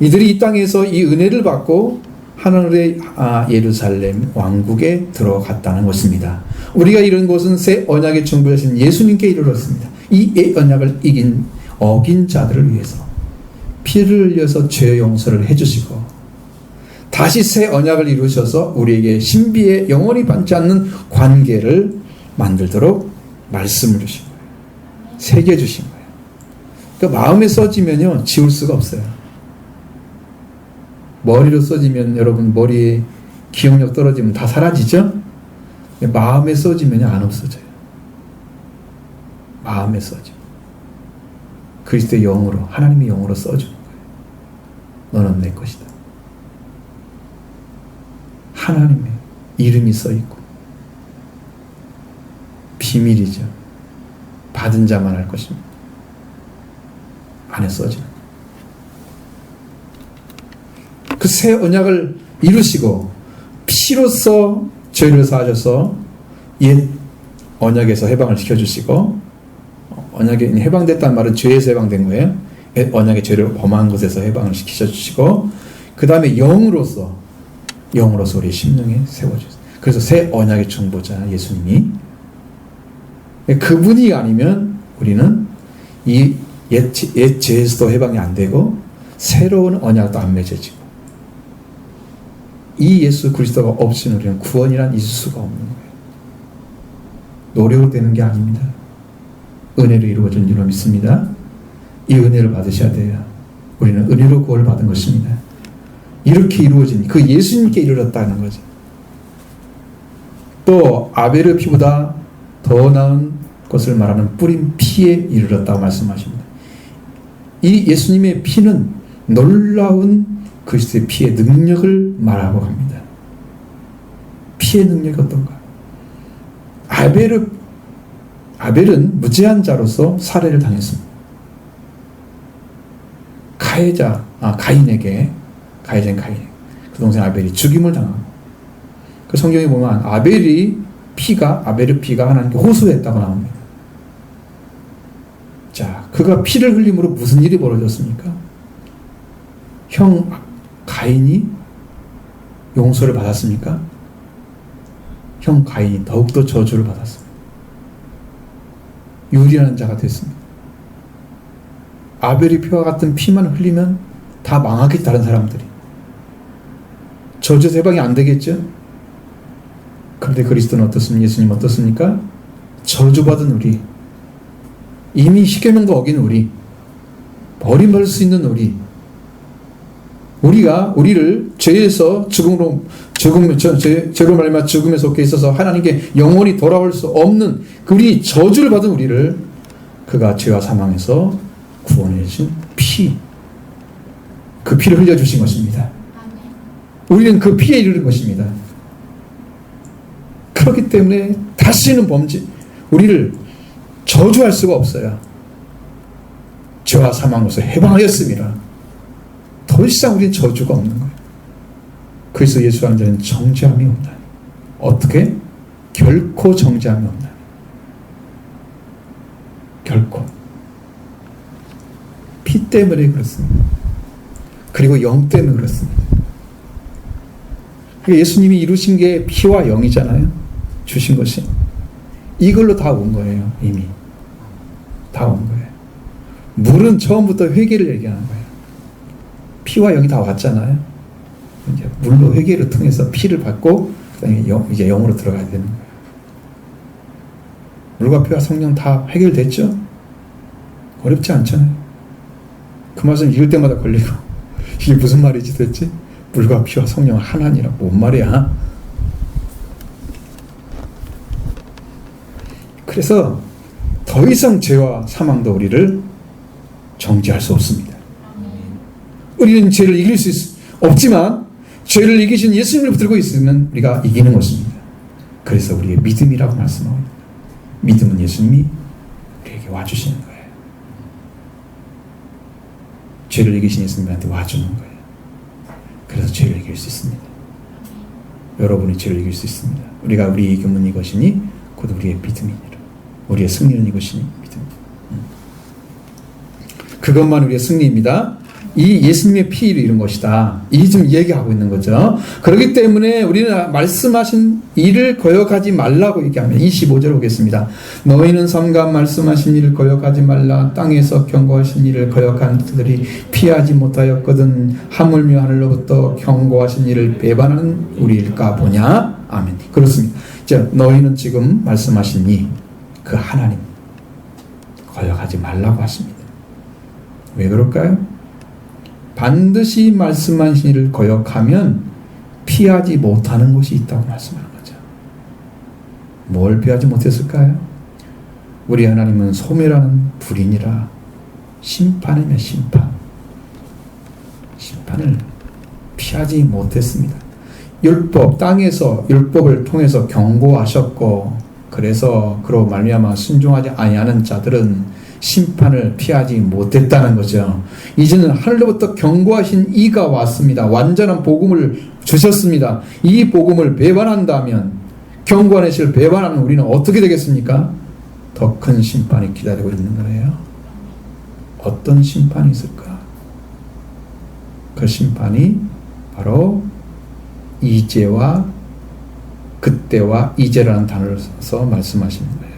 [SPEAKER 1] 이들이 이 땅에서 이 은혜를 받고 하늘의 예루살렘 왕국에 들어갔다는 것입니다. 우리가 이런 것은 새 언약의 중보하신 예수님께 이르렀습니다. 이 언약을 어긴 자들을 위해서 피를 흘려서 죄 용서를 해주시고 다시 새 언약을 이루셔서 우리에게 신비의 영원히 반지 않는 관계를 만들도록 말씀을 주신 거예요. 새겨 주신 거예요. 그러니까 마음에 써지면요 지울 수가 없어요. 머리로 써지면 여러분 머리에 기억력 떨어지면 다 사라지죠? 마음에 써지면요 안 없어져요. 마음에 써져. 그리스도의 영으로 하나님의 영으로 써주는 거예요. 너는 내 것이다. 하나님의 이름이 써있고 비밀이죠. 받은 자만 알 것입니다. 안에 써지는 그 새 언약을 이루시고 피로써 죄를 사하셔서 옛 언약에서 해방을 시켜주시고 언약에 해방됐다는 말은 죄에서 해방된 거예요. 언약의 죄를 범한 것에서 해방을 시켜주시고 그 다음에 영으로서 우리 심령에 세워주세요. 그래서 새 언약의 중보자 예수님이 그분이 아니면 우리는 이 옛 죄에서도 해방이 안 되고 새로운 언약도 안 맺어지고 이 예수 그리스도가 없이는 우리는 구원이란 있을 수가 없는 거예요. 노력으로 되는 게 아닙니다. 은혜로 이루어진 줄로 믿습니다. 이 은혜를 받으셔야 돼요. 우리는 은혜로 구원을 받은 것입니다. 이렇게 이루어진 그 예수님께 이르렀다는 거죠. 또 아벨의 피보다 더 나은 것을 말하는 뿌린 피에 이르렀다고 말씀하십니다. 이 예수님의 피는 놀라운 그리스도의 피의 능력을 말하고 갑니다. 피의 능력이 어떤가? 아벨은 무죄한 자로서 살해를 당했습니다. 가인에게 그 동생 아벨이 죽임을 당하고 그 성경에 보면 아벨의 피가 하나님께 호소했다고 나옵니다. 자, 그가 피를 흘림으로 무슨 일이 벌어졌습니까? 형 가인이 용서를 받았습니까? 형 가인이 더욱더 저주를 받았습니다. 유리한 자가 됐습니다. 아벨의 피와 같은 피만 흘리면 다 망하겠지, 다른 사람들이. 저주에서 해방이 안 되겠죠? 그런데 그리스도는 어떻습니까? 예수님 어떻습니까? 저주받은 우리, 이미 십계명도 어긴 우리, 버림받을 수 있는 우리를 죄에서 죄로 말미암아 죽음에 속해 있어서 하나님께 영원히 돌아올 수 없는 우리 저주를 받은 우리를 그가 죄와 사망에서 구원해 주신 피, 그 피를 흘려주신 것입니다. 우리는 그 피에 이르는 것입니다. 그렇기 때문에 다시는 우리를 저주할 수가 없어요. 죄와 사망에서 해방하였습니다. 더 이상 우리는 저주가 없는 거예요. 그래서 예수라는 자는 정죄함이 없나니. 어떻게? 결코 정죄함이 없나니. 결코. 피 때문에 그렇습니다. 그리고 영 때문에 그렇습니다. 예수님이 이루신 게 피와 영이잖아요. 주신 것이. 이걸로 다 온 거예요. 이미. 다 온 거예요. 물은 처음부터 회개를 얘기하는 거예요. 피와 영이 다 왔잖아요. 이제 물로 회개를 통해서 피를 받고 그다음에 이제 영으로 들어가야 되는 거예요. 물과 피와 성령 다 해결됐죠? 어렵지 않잖아요. 그 말씀 읽을 때마다 걸리고 이게 무슨 말이지 도대체? 물과 피와 성령 하나니라고 뭔 말이야? 그래서 더 이상 죄와 사망도 우리를 정죄할 수 없습니다. 우리는 죄를 이길 수 없지만 죄를 이기신 예수님을 붙들고 있으면 우리가 이기는 것입니다. 그래서 우리의 믿음이라고 말씀하고 있습니다. 믿음은 예수님이 우리에게 와주시는 거예요. 죄를 이기신 예수님한테 와주는 거예요. 그래서 죄를 이길 수 있습니다. 여러분이 죄를 이길 수 있습니다. 우리의 이김은 이것이니 곧 우리의 믿음이니라. 우리의 승리는 이것이니 믿음입니다. 그것만 우리의 승리입니다. 이 예수님의 피를 이룬 것이다. 이 좀 얘기하고 있는 거죠. 그렇기 때문에 우리는 말씀하신 일을 거역하지 말라고 얘기하면 25절 보겠습니다. 너희는 삼가 말씀하신 일을 거역하지 말라. 땅에서 경고하신 일을 거역한 그들이 피하지 못하였거든. 하물며 하늘로부터 경고하신 일을 배반하는 우리일까 보냐. 아멘. 그렇습니다. 자, 너희는 지금 말씀하신 이 그 하나님 거역하지 말라고 하십니다. 왜 그럴까요? 반드시 말씀하신 일을 거역하면 피하지 못하는 것이 있다고 말씀하는 거죠. 뭘 피하지 못했을까요? 우리 하나님은 소멸하는 불이니라. 심판이며 심판. 심판을 피하지 못했습니다. 율법, 땅에서 율법을 통해서 경고하셨고, 그래서 그로 말미암아 순종하지 아니하는 자들은 심판을 피하지 못했다는 거죠. 이제는 하늘로부터 경고하신 이가 왔습니다. 완전한 복음을 주셨습니다. 이 복음을 배반한다면, 경고하신 배반하는 우리는 어떻게 되겠습니까? 더 큰 심판이 기다리고 있는 거예요. 어떤 심판이 있을까? 그 심판이 바로 이제와 그때와 이제라는 단어를 써서 말씀하시는 거예요.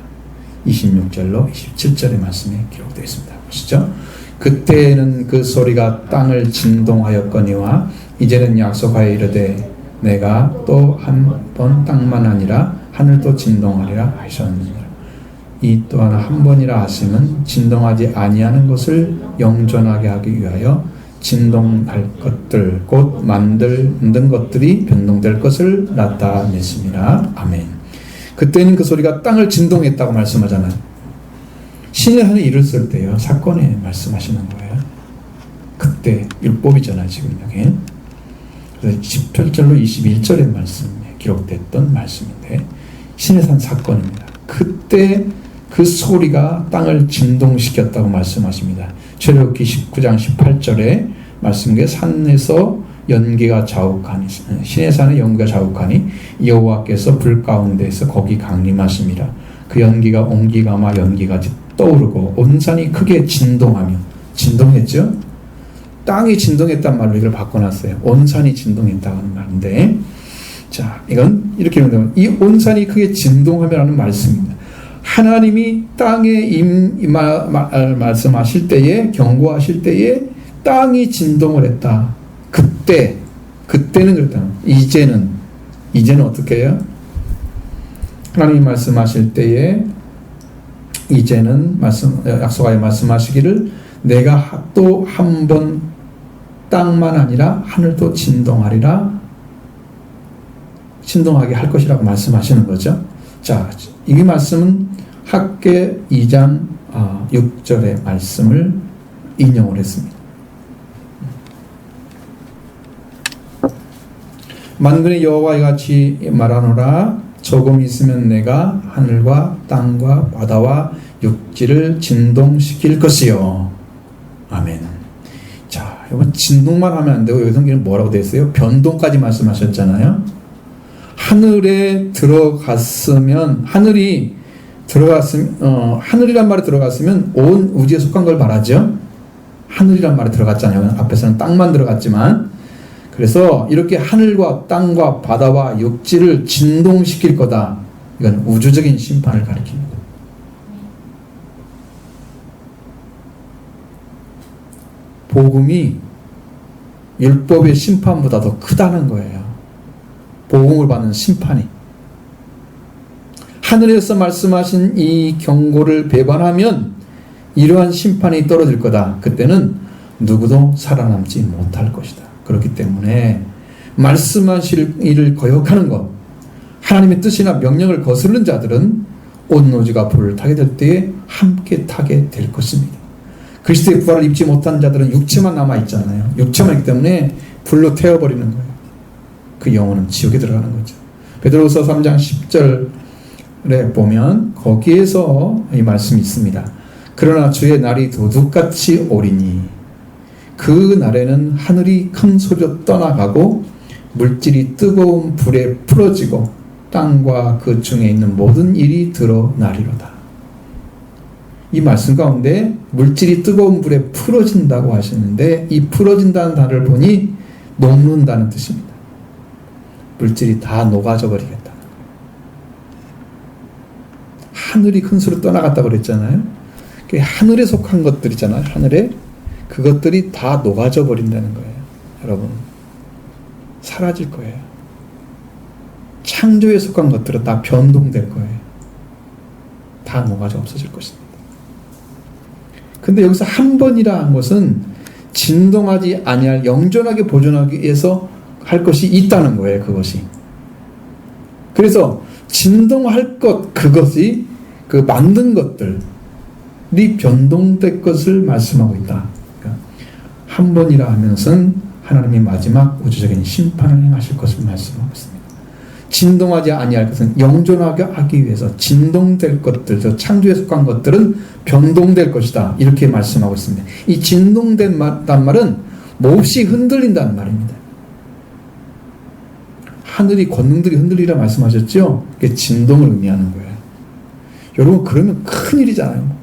[SPEAKER 1] 26절로 27절의 말씀에 기록되어 있습니다. 보시죠. 그때는 그 소리가 땅을 진동하였거니와 이제는 약속하여 이르되 내가 또 한 번 땅만 아니라 하늘도 진동하리라 하셨느니라. 이 또한 한 번이라 하시면 진동하지 아니하는 것을 영존하게 하기 위하여 진동할 것들 곧 만든 것들이 변동될 것을 나타냈습니다. 아멘. 그때는 그 소리가 땅을 진동했다고 말씀하잖아요. 신의 하늘 일을 쓸 때요, 사건에 말씀하시는 거예요. 그때 율법이잖아요, 지금 여기. 그래서 18절로 21절의 말씀에 기록됐던 말씀인데, 신의 산 사건입니다. 그때 그 소리가 땅을 진동시켰다고 말씀하십니다. 출애굽기 19장 18절에 말씀에 산에서 연기가 자욱하니, 신의 산에 연기가 자욱하니 여호와께서 불 가운데에서 거기 강림하십니다. 그 연기가 옹기가마 연기같이 떠오르고 온 산이 크게 진동하며, 진동했죠? 땅이 진동했단 말로 이걸 바꿔놨어요. 온 산이 진동했다는 말인데, 자, 이건 이렇게 되면 이 온 산이 크게 진동하며라는 말씀입니다. 하나님이 땅에 말씀하실 때에, 경고하실 때에 땅이 진동을 했다. 그때는 그랬다. 이제는 어떻게 해요? 하나님이 말씀하실 때에 이제는 약속하여 말씀하시기를 내가 또 한 번 땅만 아니라 하늘도 진동하리라, 진동하게 할 것이라고 말씀하시는 거죠. 자, 이 말씀은 학개 2장 6절의 말씀을 인용을 했습니다. 만군의 여호와의 같이 말하노라. 조금 있으면 내가 하늘과 땅과 바다와 육지를 진동시킬 것이요. 아멘. 자, 이건 진동만 하면 안 되고 여기 성경은 뭐라고 되어 있어요? 변동까지 말씀하셨잖아요. 하늘에 들어갔으면, 하늘이란 말이 들어갔으면 온 우주에 속한 걸 말하죠. 하늘이란 말이 들어갔잖아요. 앞에서는 땅만 들어갔지만, 그래서 이렇게 하늘과 땅과 바다와 육지를 진동시킬 거다. 이건 우주적인 심판을 가리킵니다. 복음이 율법의 심판보다 더 크다는 거예요. 복음을 받는 심판이. 하늘에서 말씀하신 이 경고를 배반하면 이러한 심판이 떨어질 거다. 그때는 누구도 살아남지 못할 것이다. 그렇기 때문에 말씀하실 일을 거역하는 것, 하나님의 뜻이나 명령을 거스르는 자들은 온 우주가 불을 타게 될 때에 함께 타게 될 것입니다. 그리스도의 부활을 입지 못한 자들은 육체만 남아있잖아요. 육체만 있기 때문에 불로 태워버리는 거예요. 그 영혼은 지옥에 들어가는 거죠. 베드로후서 3장 10절에 보면 거기에서 이 말씀이 있습니다. 그러나 주의 날이 도둑같이 오리니 그 날에는 하늘이 큰 소리로 떠나가고 물질이 뜨거운 불에 풀어지고 땅과 그 중에 있는 모든 일이 드러나리로다. 이 말씀 가운데 물질이 뜨거운 불에 풀어진다고 하시는데 이 풀어진다는 단어를 보니 녹는다는 뜻입니다. 물질이 다 녹아져 버리겠다. 하늘이 큰수로 떠나갔다고 그랬잖아요. 하늘에 속한 것들 있잖아요. 하늘에 그것들이 다 녹아져 버린다는 거예요. 여러분 사라질 거예요. 창조에 속한 것들은 다 변동될 거예요. 다 녹아져 없어질 것입니다. 근데 여기서 한 번이라 한 것은 진동하지 아니할 영존하게 보존하기 위해서 할 것이 있다는 거예요. 그것이. 그래서 진동할 것 그것이 그 만든 것들이 변동될 것을 말씀하고 있다. 그러니까 한 번이라 하면서는 하나님이 마지막 우주적인 심판을 행하실 것을 말씀하고 있습니다. 진동하지 아니할 것은 영존하게 하기 위해서 진동될 것들, 저 창조에 속한 것들은 변동될 것이다. 이렇게 말씀하고 있습니다. 이 진동된다는 말은 몹시 흔들린다는 말입니다. 하늘이 권능들이 흔들리라 말씀하셨죠? 그게 진동을 의미하는 거예요. 여러분 그러면 큰일이잖아요.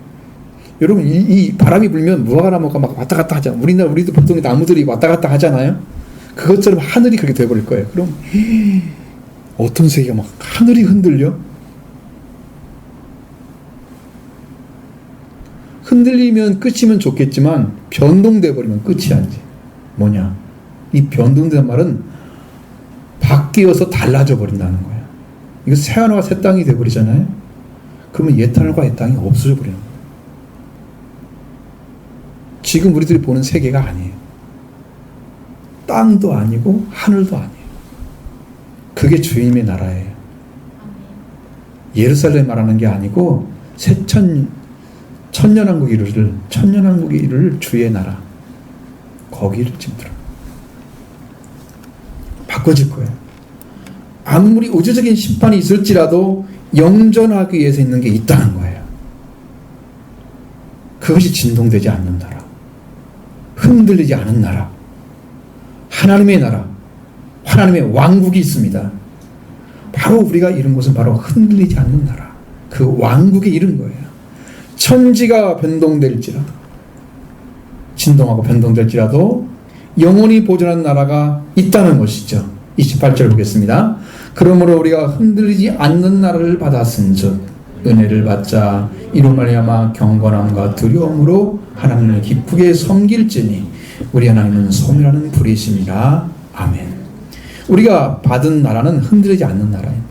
[SPEAKER 1] 여러분 이 바람이 불면 무화과나무가 막 왔다 갔다 하잖아요. 우리도 보통 나무들이 왔다 갔다 하잖아요. 그것처럼 하늘이 그렇게 되어버릴 거예요. 그럼 어떤 세계가 막 하늘이 흔들려? 흔들리면 끝이면 좋겠지만 변동돼 버리면 끝이야. 이제 뭐냐? 이 변동된 말은 바뀌어서 달라져 버린다는 거야. 이거 새하늘과 새 땅이 돼 버리잖아요. 그러면 옛하늘과 옛 땅이 없어져 버리는 거야. 지금 우리들이 보는 세계가 아니에요. 땅도 아니고 하늘도 아니에요. 그게 주님의 나라예요. 예루살렘 말하는 게 아니고 천년왕국 이를 주의 나라 거기를 지금 들어 바꿔질 거예요. 아무리 우주적인 심판이 있을지라도 영존하기 위해서 있는 게 있다는 거예요. 그것이 진동되지 않는 나라, 흔들리지 않은 나라, 하나님의 나라, 하나님의 왕국이 있습니다. 바로 우리가 이룬 것은 바로 흔들리지 않는 나라, 그 왕국에 이른 거예요. 천지가 변동될지라도, 진동하고 변동될지라도 영원히 보존한 나라가 있다는 것이죠. 28절 보겠습니다. 그러므로 우리가 흔들리지 않는 나라를 받았은즉 은혜를 받자 이로 말미암아 경건함과 두려움으로 하나님을 기쁘게 섬길지니 우리 하나님은 소멸하는 불이심이라. 아멘. 우리가 받은 나라는 흔들리지 않는 나라입니다.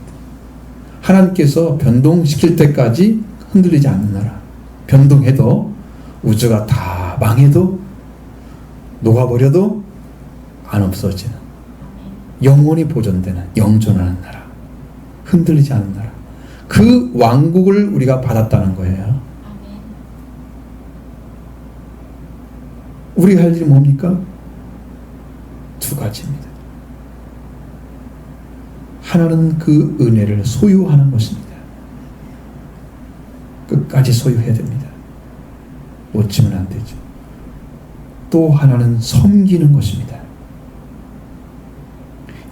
[SPEAKER 1] 하나님께서 변동시킬 때까지 흔들리지 않는 나라. 변동해도 우주가 다 망해도 녹아버려도 안 없어지는 영원히 보존되는 영존하는 나라, 흔들리지 않는 나라, 그 왕국을 우리가 받았다는 거예요. 우리가 할 일이 뭡니까? 두 가지입니다. 하나는 그 은혜를 소유하는 것입니다. 끝까지 소유해야 됩니다. 놓치면 안 되죠. 또 하나는 섬기는 것입니다.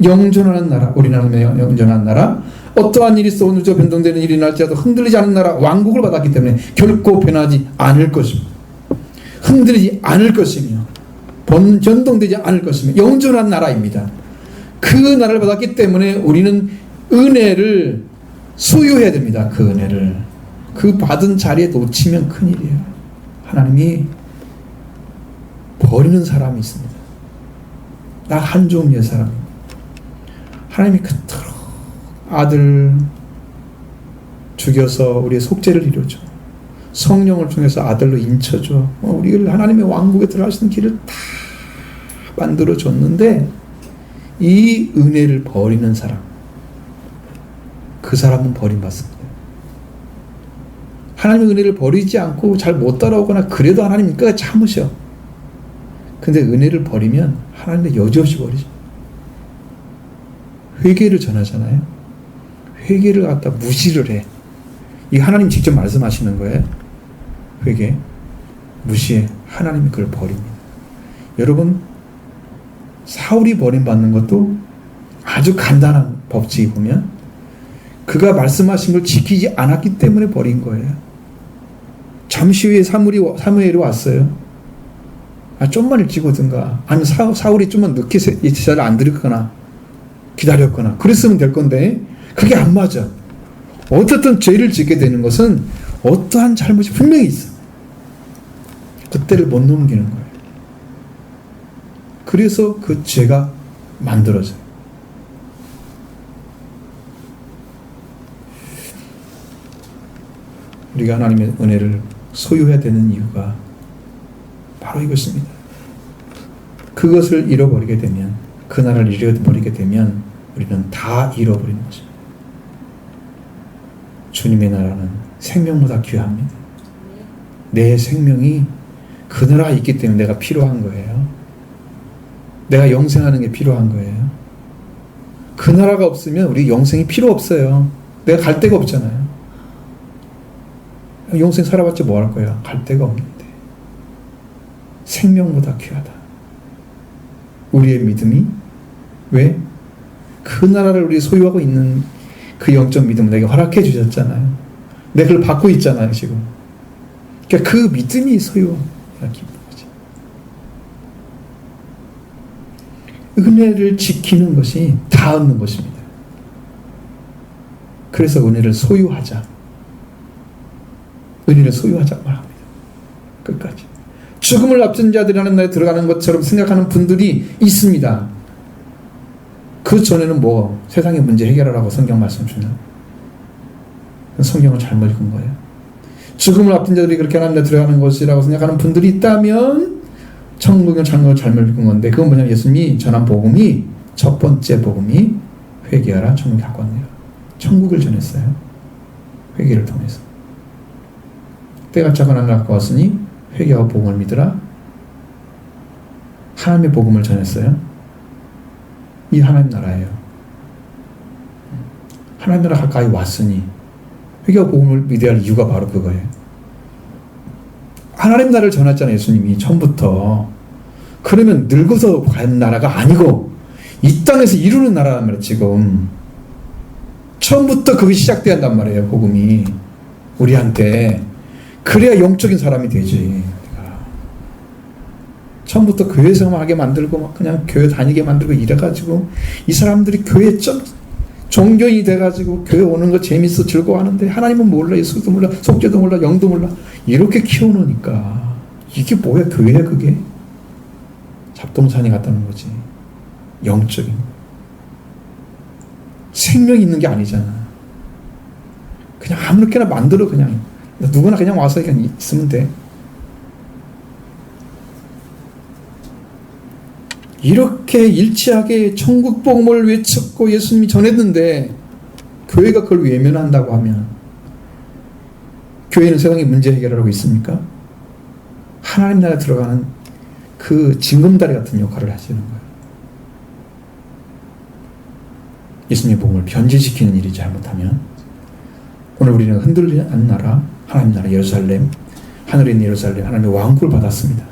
[SPEAKER 1] 영존하는 나라, 우리 나라의 영존하는 나라, 어떠한 일이 있어 우주 변동되는 일이 날지라도 흔들리지 않는 나라, 왕국을 받았기 때문에 결코 변하지 않을 것입니다. 흔들리지 않을 것이며 변동되지 않을 것이며 영존한 나라입니다. 그 나라를 받았기 때문에 우리는 은혜를 소유해야 됩니다. 그 은혜를. 그 받은 자리에 놓치면 큰일이에요. 하나님이 버리는 사람이 있습니다. 나 한 종류의 사람입니다. 하나님이 그토록 아들 죽여서 우리의 속죄를 이루어줘. 성령을 통해서 아들로 인쳐줘. 우리를 하나님의 왕국에 들어갈 수 있는 길을 다 만들어줬는데 이 은혜를 버리는 사람, 그 사람은 버림받습니다. 하나님의 은혜를 버리지 않고 잘 못 따라오거나 그래도 하나님 끝까지 참으셔. 근데 은혜를 버리면 하나님의 여지없이 버리죠. 회개를 전하잖아요. 회개를 갖다 무시를 해. 이 하나님 직접 말씀하시는 거예요. 회개 무시해. 하나님이 그걸 버립니다. 여러분, 사울이 버림받는 것도 아주 간단한 법칙이 보면 그가 말씀하신 걸 지키지 않았기 때문에 버린 거예요. 잠시 후에 사무엘이 왔어요. 좀만 일찍 오든가 아니면 사울이 좀만 늦게 제사를 안 드렸거나 기다렸거나 그랬으면 될 건데 그게 안 맞아. 어쨌든 죄를 짓게 되는 것은 어떠한 잘못이 분명히 있어. 그때를 못 넘기는 거예요. 그래서 그 죄가 만들어져요. 우리가 하나님의 은혜를 소유해야 되는 이유가 바로 이것입니다. 그것을 잃어버리게 되면, 그 나라를 잃어버리게 되면 우리는 다 잃어버리는 것입니다. 주님의 나라는 생명보다 귀합니다. 내 생명이 그 나라가 있기 때문에 내가 필요한 거예요. 내가 영생하는 게 필요한 거예요. 그 나라가 없으면 우리 영생이 필요 없어요. 내가 갈 데가 없잖아요. 영생 살아봤자 뭐 할 거야? 갈 데가 없는데. 생명보다 귀하다. 우리의 믿음이 왜? 그 나라를 우리 소유하고 있는 그 영적 믿음을 내게 허락해 주셨잖아요. 내가 그걸 받고 있잖아요, 지금. 그러니까 그 믿음이 소유하는 거지. 은혜를 지키는 것이 다 얻는 것입니다. 그래서 은혜를 소유하자. 은혜를 소유하자고 합니다. 끝까지. 죽음을 앞둔 자들이 하는 날에 들어가는 것처럼 생각하는 분들이 있습니다. 그 전에는 뭐 세상의 문제 해결하라고 성경 말씀 주나? 성경을 잘못 읽은 거예요. 죽음을 앞둔 자들이 그렇게 하는 날에 들어가는 것이라고 생각하는 분들이 있다면 천국은 잘못 읽은 건데, 그건 뭐냐면 예수님이 전한 복음이, 첫 번째 복음이 회개하라 천국에 가까웠네요. 천국을 전했어요. 회개를 통해서. 때가 차고 하나님 가까웠으니 회개하고 복음을 믿으라. 하나님의 복음을 전했어요. 이 하나님 나라예요. 하나님 나라 가까이 왔으니 회개하고 복음을 믿어야 할 이유가 바로 그거예요. 하나님 나라를 전했잖아요, 예수님이 처음부터. 그러면 늙어서 가는 나라가 아니고 이 땅에서 이루는 나라란 말이에요. 지금 처음부터 그게 시작돼야 한단 말이에요, 복음이 우리한테. 그래야 영적인 사람이 되지. 처음부터 교회생활 하게 만들고 막 그냥 교회 다니게 만들고 이래가지고 이 사람들이 교회 종교인이 돼가지고 교회 오는 거 재밌어 즐거워하는데 하나님은 몰라, 예수도 몰라, 속죄도 몰라, 영도 몰라, 이렇게 키워놓으니까 이게 뭐야? 교회야 그게? 잡동사니 같다는 거지. 영적인 생명이 있는 게 아니잖아. 그냥 아무렇게나 만들어. 그냥 누구나 그냥 와서 그냥 있으면 돼. 이렇게 일치하게 천국 복음을 외쳤고 예수님이 전했는데 교회가 그걸 외면한다고 하면 교회는 세상의 문제 해결하고 있습니까? 하나님 나라에 들어가는 그 징검다리 같은 역할을 하시는 거예요. 예수님의 복음을 변질시키는 일이 잘못하면 오늘 우리는 흔들리지 않는 나라, 하나님 나라 예루살렘, 하늘에 있는 예루살렘, 하나님의 왕국을 받았습니다.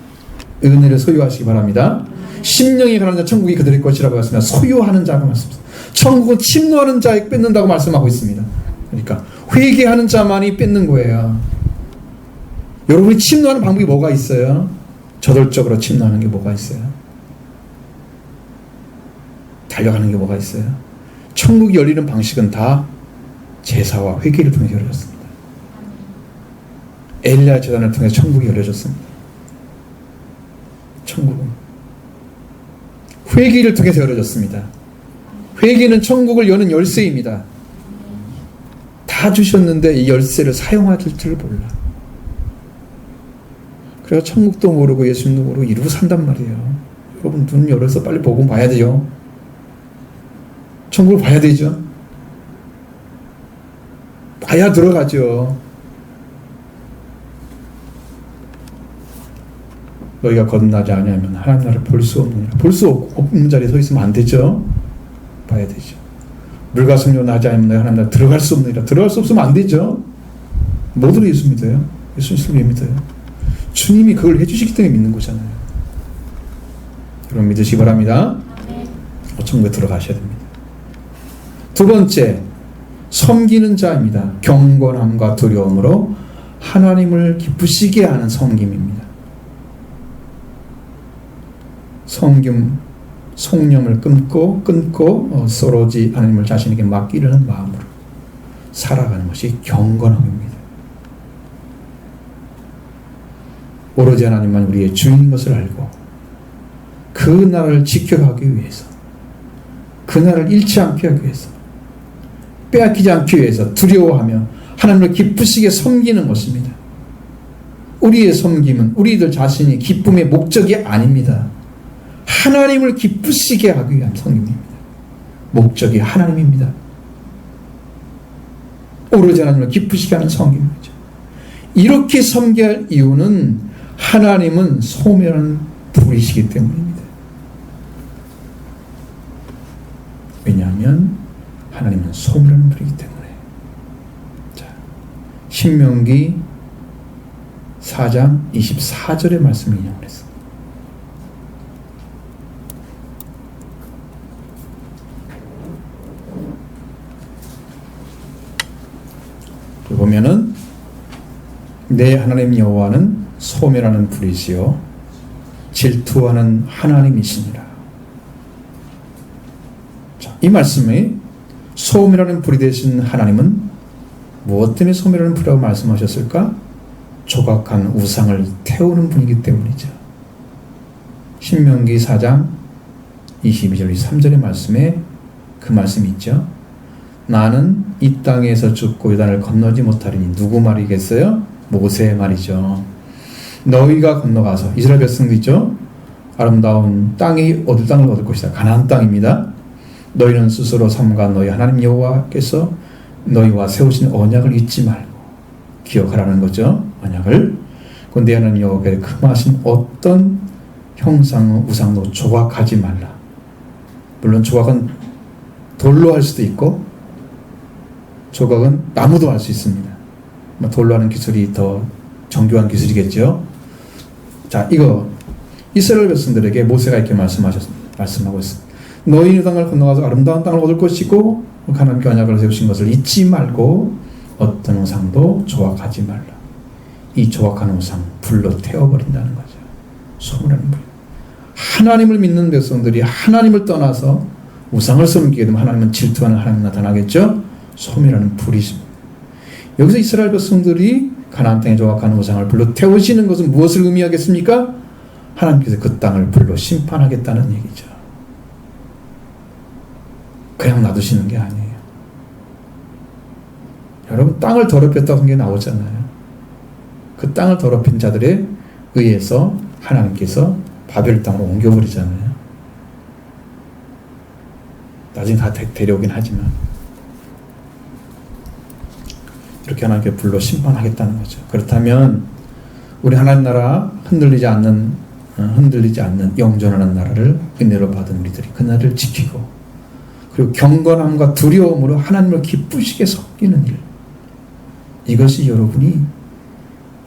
[SPEAKER 1] 은혜를 소유하시기 바랍니다. 심령이 가난한 자 천국이 그들의 것이라고 했습니다. 소유하는 자가 말씀입니다. 천국은 침노하는 자에게 뺏는다고 말씀하고 있습니다. 그러니까 회개하는 자만이 뺏는 거예요. 여러분이 침노하는 방법이 뭐가 있어요? 저돌적으로 침노하는 게 뭐가 있어요? 달려가는 게 뭐가 있어요? 천국이 열리는 방식은 다 제사와 회개를 통해 열려졌습니다. 엘리야 제단을 통해 천국이 열려졌습니다. 천국은 회개를 통해서 열어졌습니다. 회개는 천국을 여는 열쇠입니다. 다 주셨는데 이 열쇠를 사용할 줄 몰라. 그래서 천국도 모르고 예수님도 모르고 이러고 산단 말이에요. 여러분 눈 열어서 빨리 복음 봐야 돼요. 천국을 봐야 되죠. 봐야 들어가죠. 너희가 거듭나지 않으면 하나님 나라를 볼 수 없느니라. 볼 수 없는 자리에 서 있으면 안 되죠. 봐야 되죠. 물과 성령 나지 않으면 너희 하나님 나라 들어갈 수 없느니라. 들어갈 수 없으면 안 되죠. 뭐들이 예수 믿어요? 예수 믿어요. 주님이 그걸 해주시기 때문에 믿는 거잖아요. 여러분 믿으시기 바랍니다. 천국에 들어가셔야 됩니다. 두 번째, 섬기는 자입니다. 경건함과 두려움으로 하나님을 기쁘시게 하는 섬김입니다. 속념을 끊고 서로지 하나님을 자신에게 맡기려는 마음으로 살아가는 것이 경건함입니다. 오로지 하나님만 우리의 주인인 것을 알고 그 나라를 지켜가기 위해서, 그 나라를 잃지 않게 하기 위해서, 빼앗기지 않기 위해서 두려워하며 하나님을 기쁘시게 섬기는 것입니다. 우리의 섬김은 우리들 자신이 기쁨의 목적이 아닙니다. 하나님을 기쁘시게 하기 위한 섬김입니다. 목적이 하나님입니다. 오로지 하나님을 기쁘시게 하는 섬김이죠. 이렇게 섬겨야 할 이유는 하나님은 소멸하는 불이시기 때문입니다. 왜냐하면 하나님은 소멸하는 불이기 때문에. 자, 신명기 4장 24절의 말씀을 인용을 했습니다. 보면은 내 하나님 여호와는 소멸하는 불이시요 질투하는 하나님이시니라. 자, 이 말씀에 소멸하는 불이 되신 하나님은 무엇 때문에 소멸하는 불이라고 말씀하셨을까? 조각한 우상을 태우는 분이기 때문이죠. 신명기 4장 22절 23절의 말씀에 그 말씀이 있죠. 나는 이 땅에서 죽고 요단을 건너지 못하리니 누구 말이겠어요? 모세의 말이죠. 너희가 건너가서 이스라엘 백성이죠. 아름다운 땅이 얻을 땅을 얻을 것이다. 가나안 땅입니다. 너희는 스스로 삼가 너희 하나님 여호와께서 너희와 세우신 언약을 잊지 말고 기억하라는 거죠. 언약을. 그런데 하나님 여호와께서 금하신 어떤 형상 우상도 조각하지 말라. 물론 조각은 돌로 할 수도 있고 조각은 나무도 할 수 있습니다. 돌로 하는 기술이 더 정교한 기술이겠죠. 자, 이거 이스라엘 백성들에게 모세가 이렇게 말씀하고 있습니다. 너희 땅을 건너가서 아름다운 땅을 얻을 것이고 하나님께 언약을 세우신 것을 잊지 말고 어떤 우상도 조각하지 말라. 이 조각하는 우상 불로 태워버린다는 거죠. 소멸하는 불. 하나님을 믿는 백성들이 하나님을 떠나서 우상을 섬기게 되면 하나님은 질투하는 하나님 나타나겠죠. 소멸하는 불이십니다. 여기서 이스라엘 백성들이 가나안 땅에 조각하는 우상을 불로 태우시는 것은 무엇을 의미하겠습니까? 하나님께서 그 땅을 불로 심판하겠다는 얘기죠. 그냥 놔두시는 게 아니에요. 여러분, 땅을 더럽혔다고 한 게 나오잖아요. 그 땅을 더럽힌 자들에 의해서 하나님께서 바벨 땅으로 옮겨버리잖아요. 나중에 다 데려오긴 하지만 이렇게 하나님께 불로 심판하겠다는 거죠. 그렇다면 우리 하나님 나라 흔들리지 않는 영존하는 나라를 은혜로 받은 우리들이 그 나라를 지키고 그리고 경건함과 두려움으로 하나님을 기쁘시게 섬기는 일, 이것이 여러분이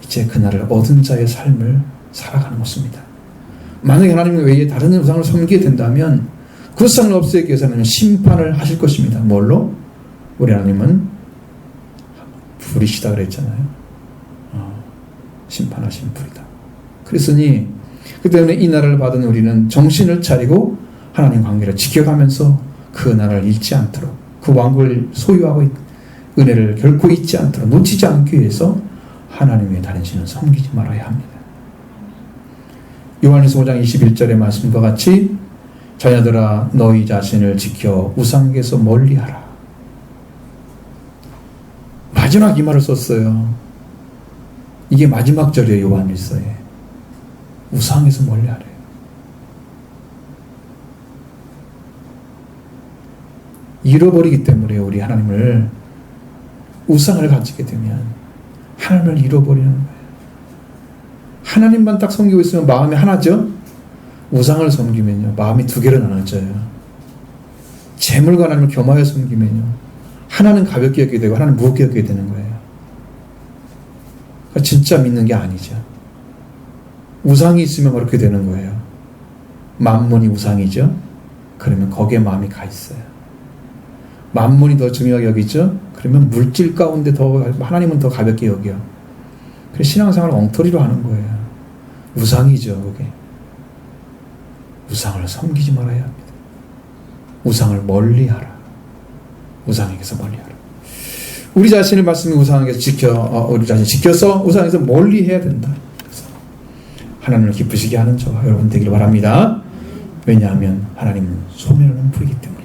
[SPEAKER 1] 이제 그 나라를 얻은 자의 삶을 살아가는 것입니다. 만약에 하나님 외에 다른 우상을 섬기게 된다면 그 우상을 없애기 위해서 하나님은 심판을 하실 것입니다. 뭘로? 우리 하나님은 불이시다 그랬잖아요. 심판하신 불이다. 그랬으니 그 때문에 이 나라를 받은 우리는 정신을 차리고 하나님 관계를 지켜가면서 그 나라를 잃지 않도록 그 왕국을 소유하고 은혜를 결코 잊지 않도록 놓치지 않기 위해서 하나님의 다른 신을 섬기지 말아야 합니다. 요한일서 5장 21절의 말씀과 같이 자녀들아 너희 자신을 지켜 우상에게서 멀리하라. 마지막 이 말을 썼어요. 이게 마지막 절이에요. 요한일서에. 우상에서 멀리하래요. 잃어버리기 때문에 우리 하나님을 우상을 가지게 되면 하나님을 잃어버리는 거예요. 하나님만 딱 섬기고 있으면 마음이 하나죠. 우상을 섬기면요 마음이 두 개로 나눠져요. 재물과 하나님을 겸하여 섬기면요 하나는 가볍게 여기게 되고 하나는 무겁게 여기게 되는 거예요. 그러니까 진짜 믿는 게 아니죠. 우상이 있으면 그렇게 되는 거예요. 만문이 우상이죠. 그러면 거기에 마음이 가 있어요. 만문이 더 중요하게 여기죠. 그러면 물질 가운데 더 하나님은 더 가볍게 여겨. 그 신앙생활을 엉터리로 하는 거예요. 우상이죠, 그게. 우상을 섬기지 말아야 합니다. 우상을 멀리하라. 우상에게서 멀리하라. 우리 자신을 말씀이 우상에게서 우리 자신 지켜서 우상에서 멀리해야 된다. 그래서 하나님을 기쁘시게 하는 저와 여러분 되기를 바랍니다. 왜냐하면 하나님은 소멸하는 분이기 때문에.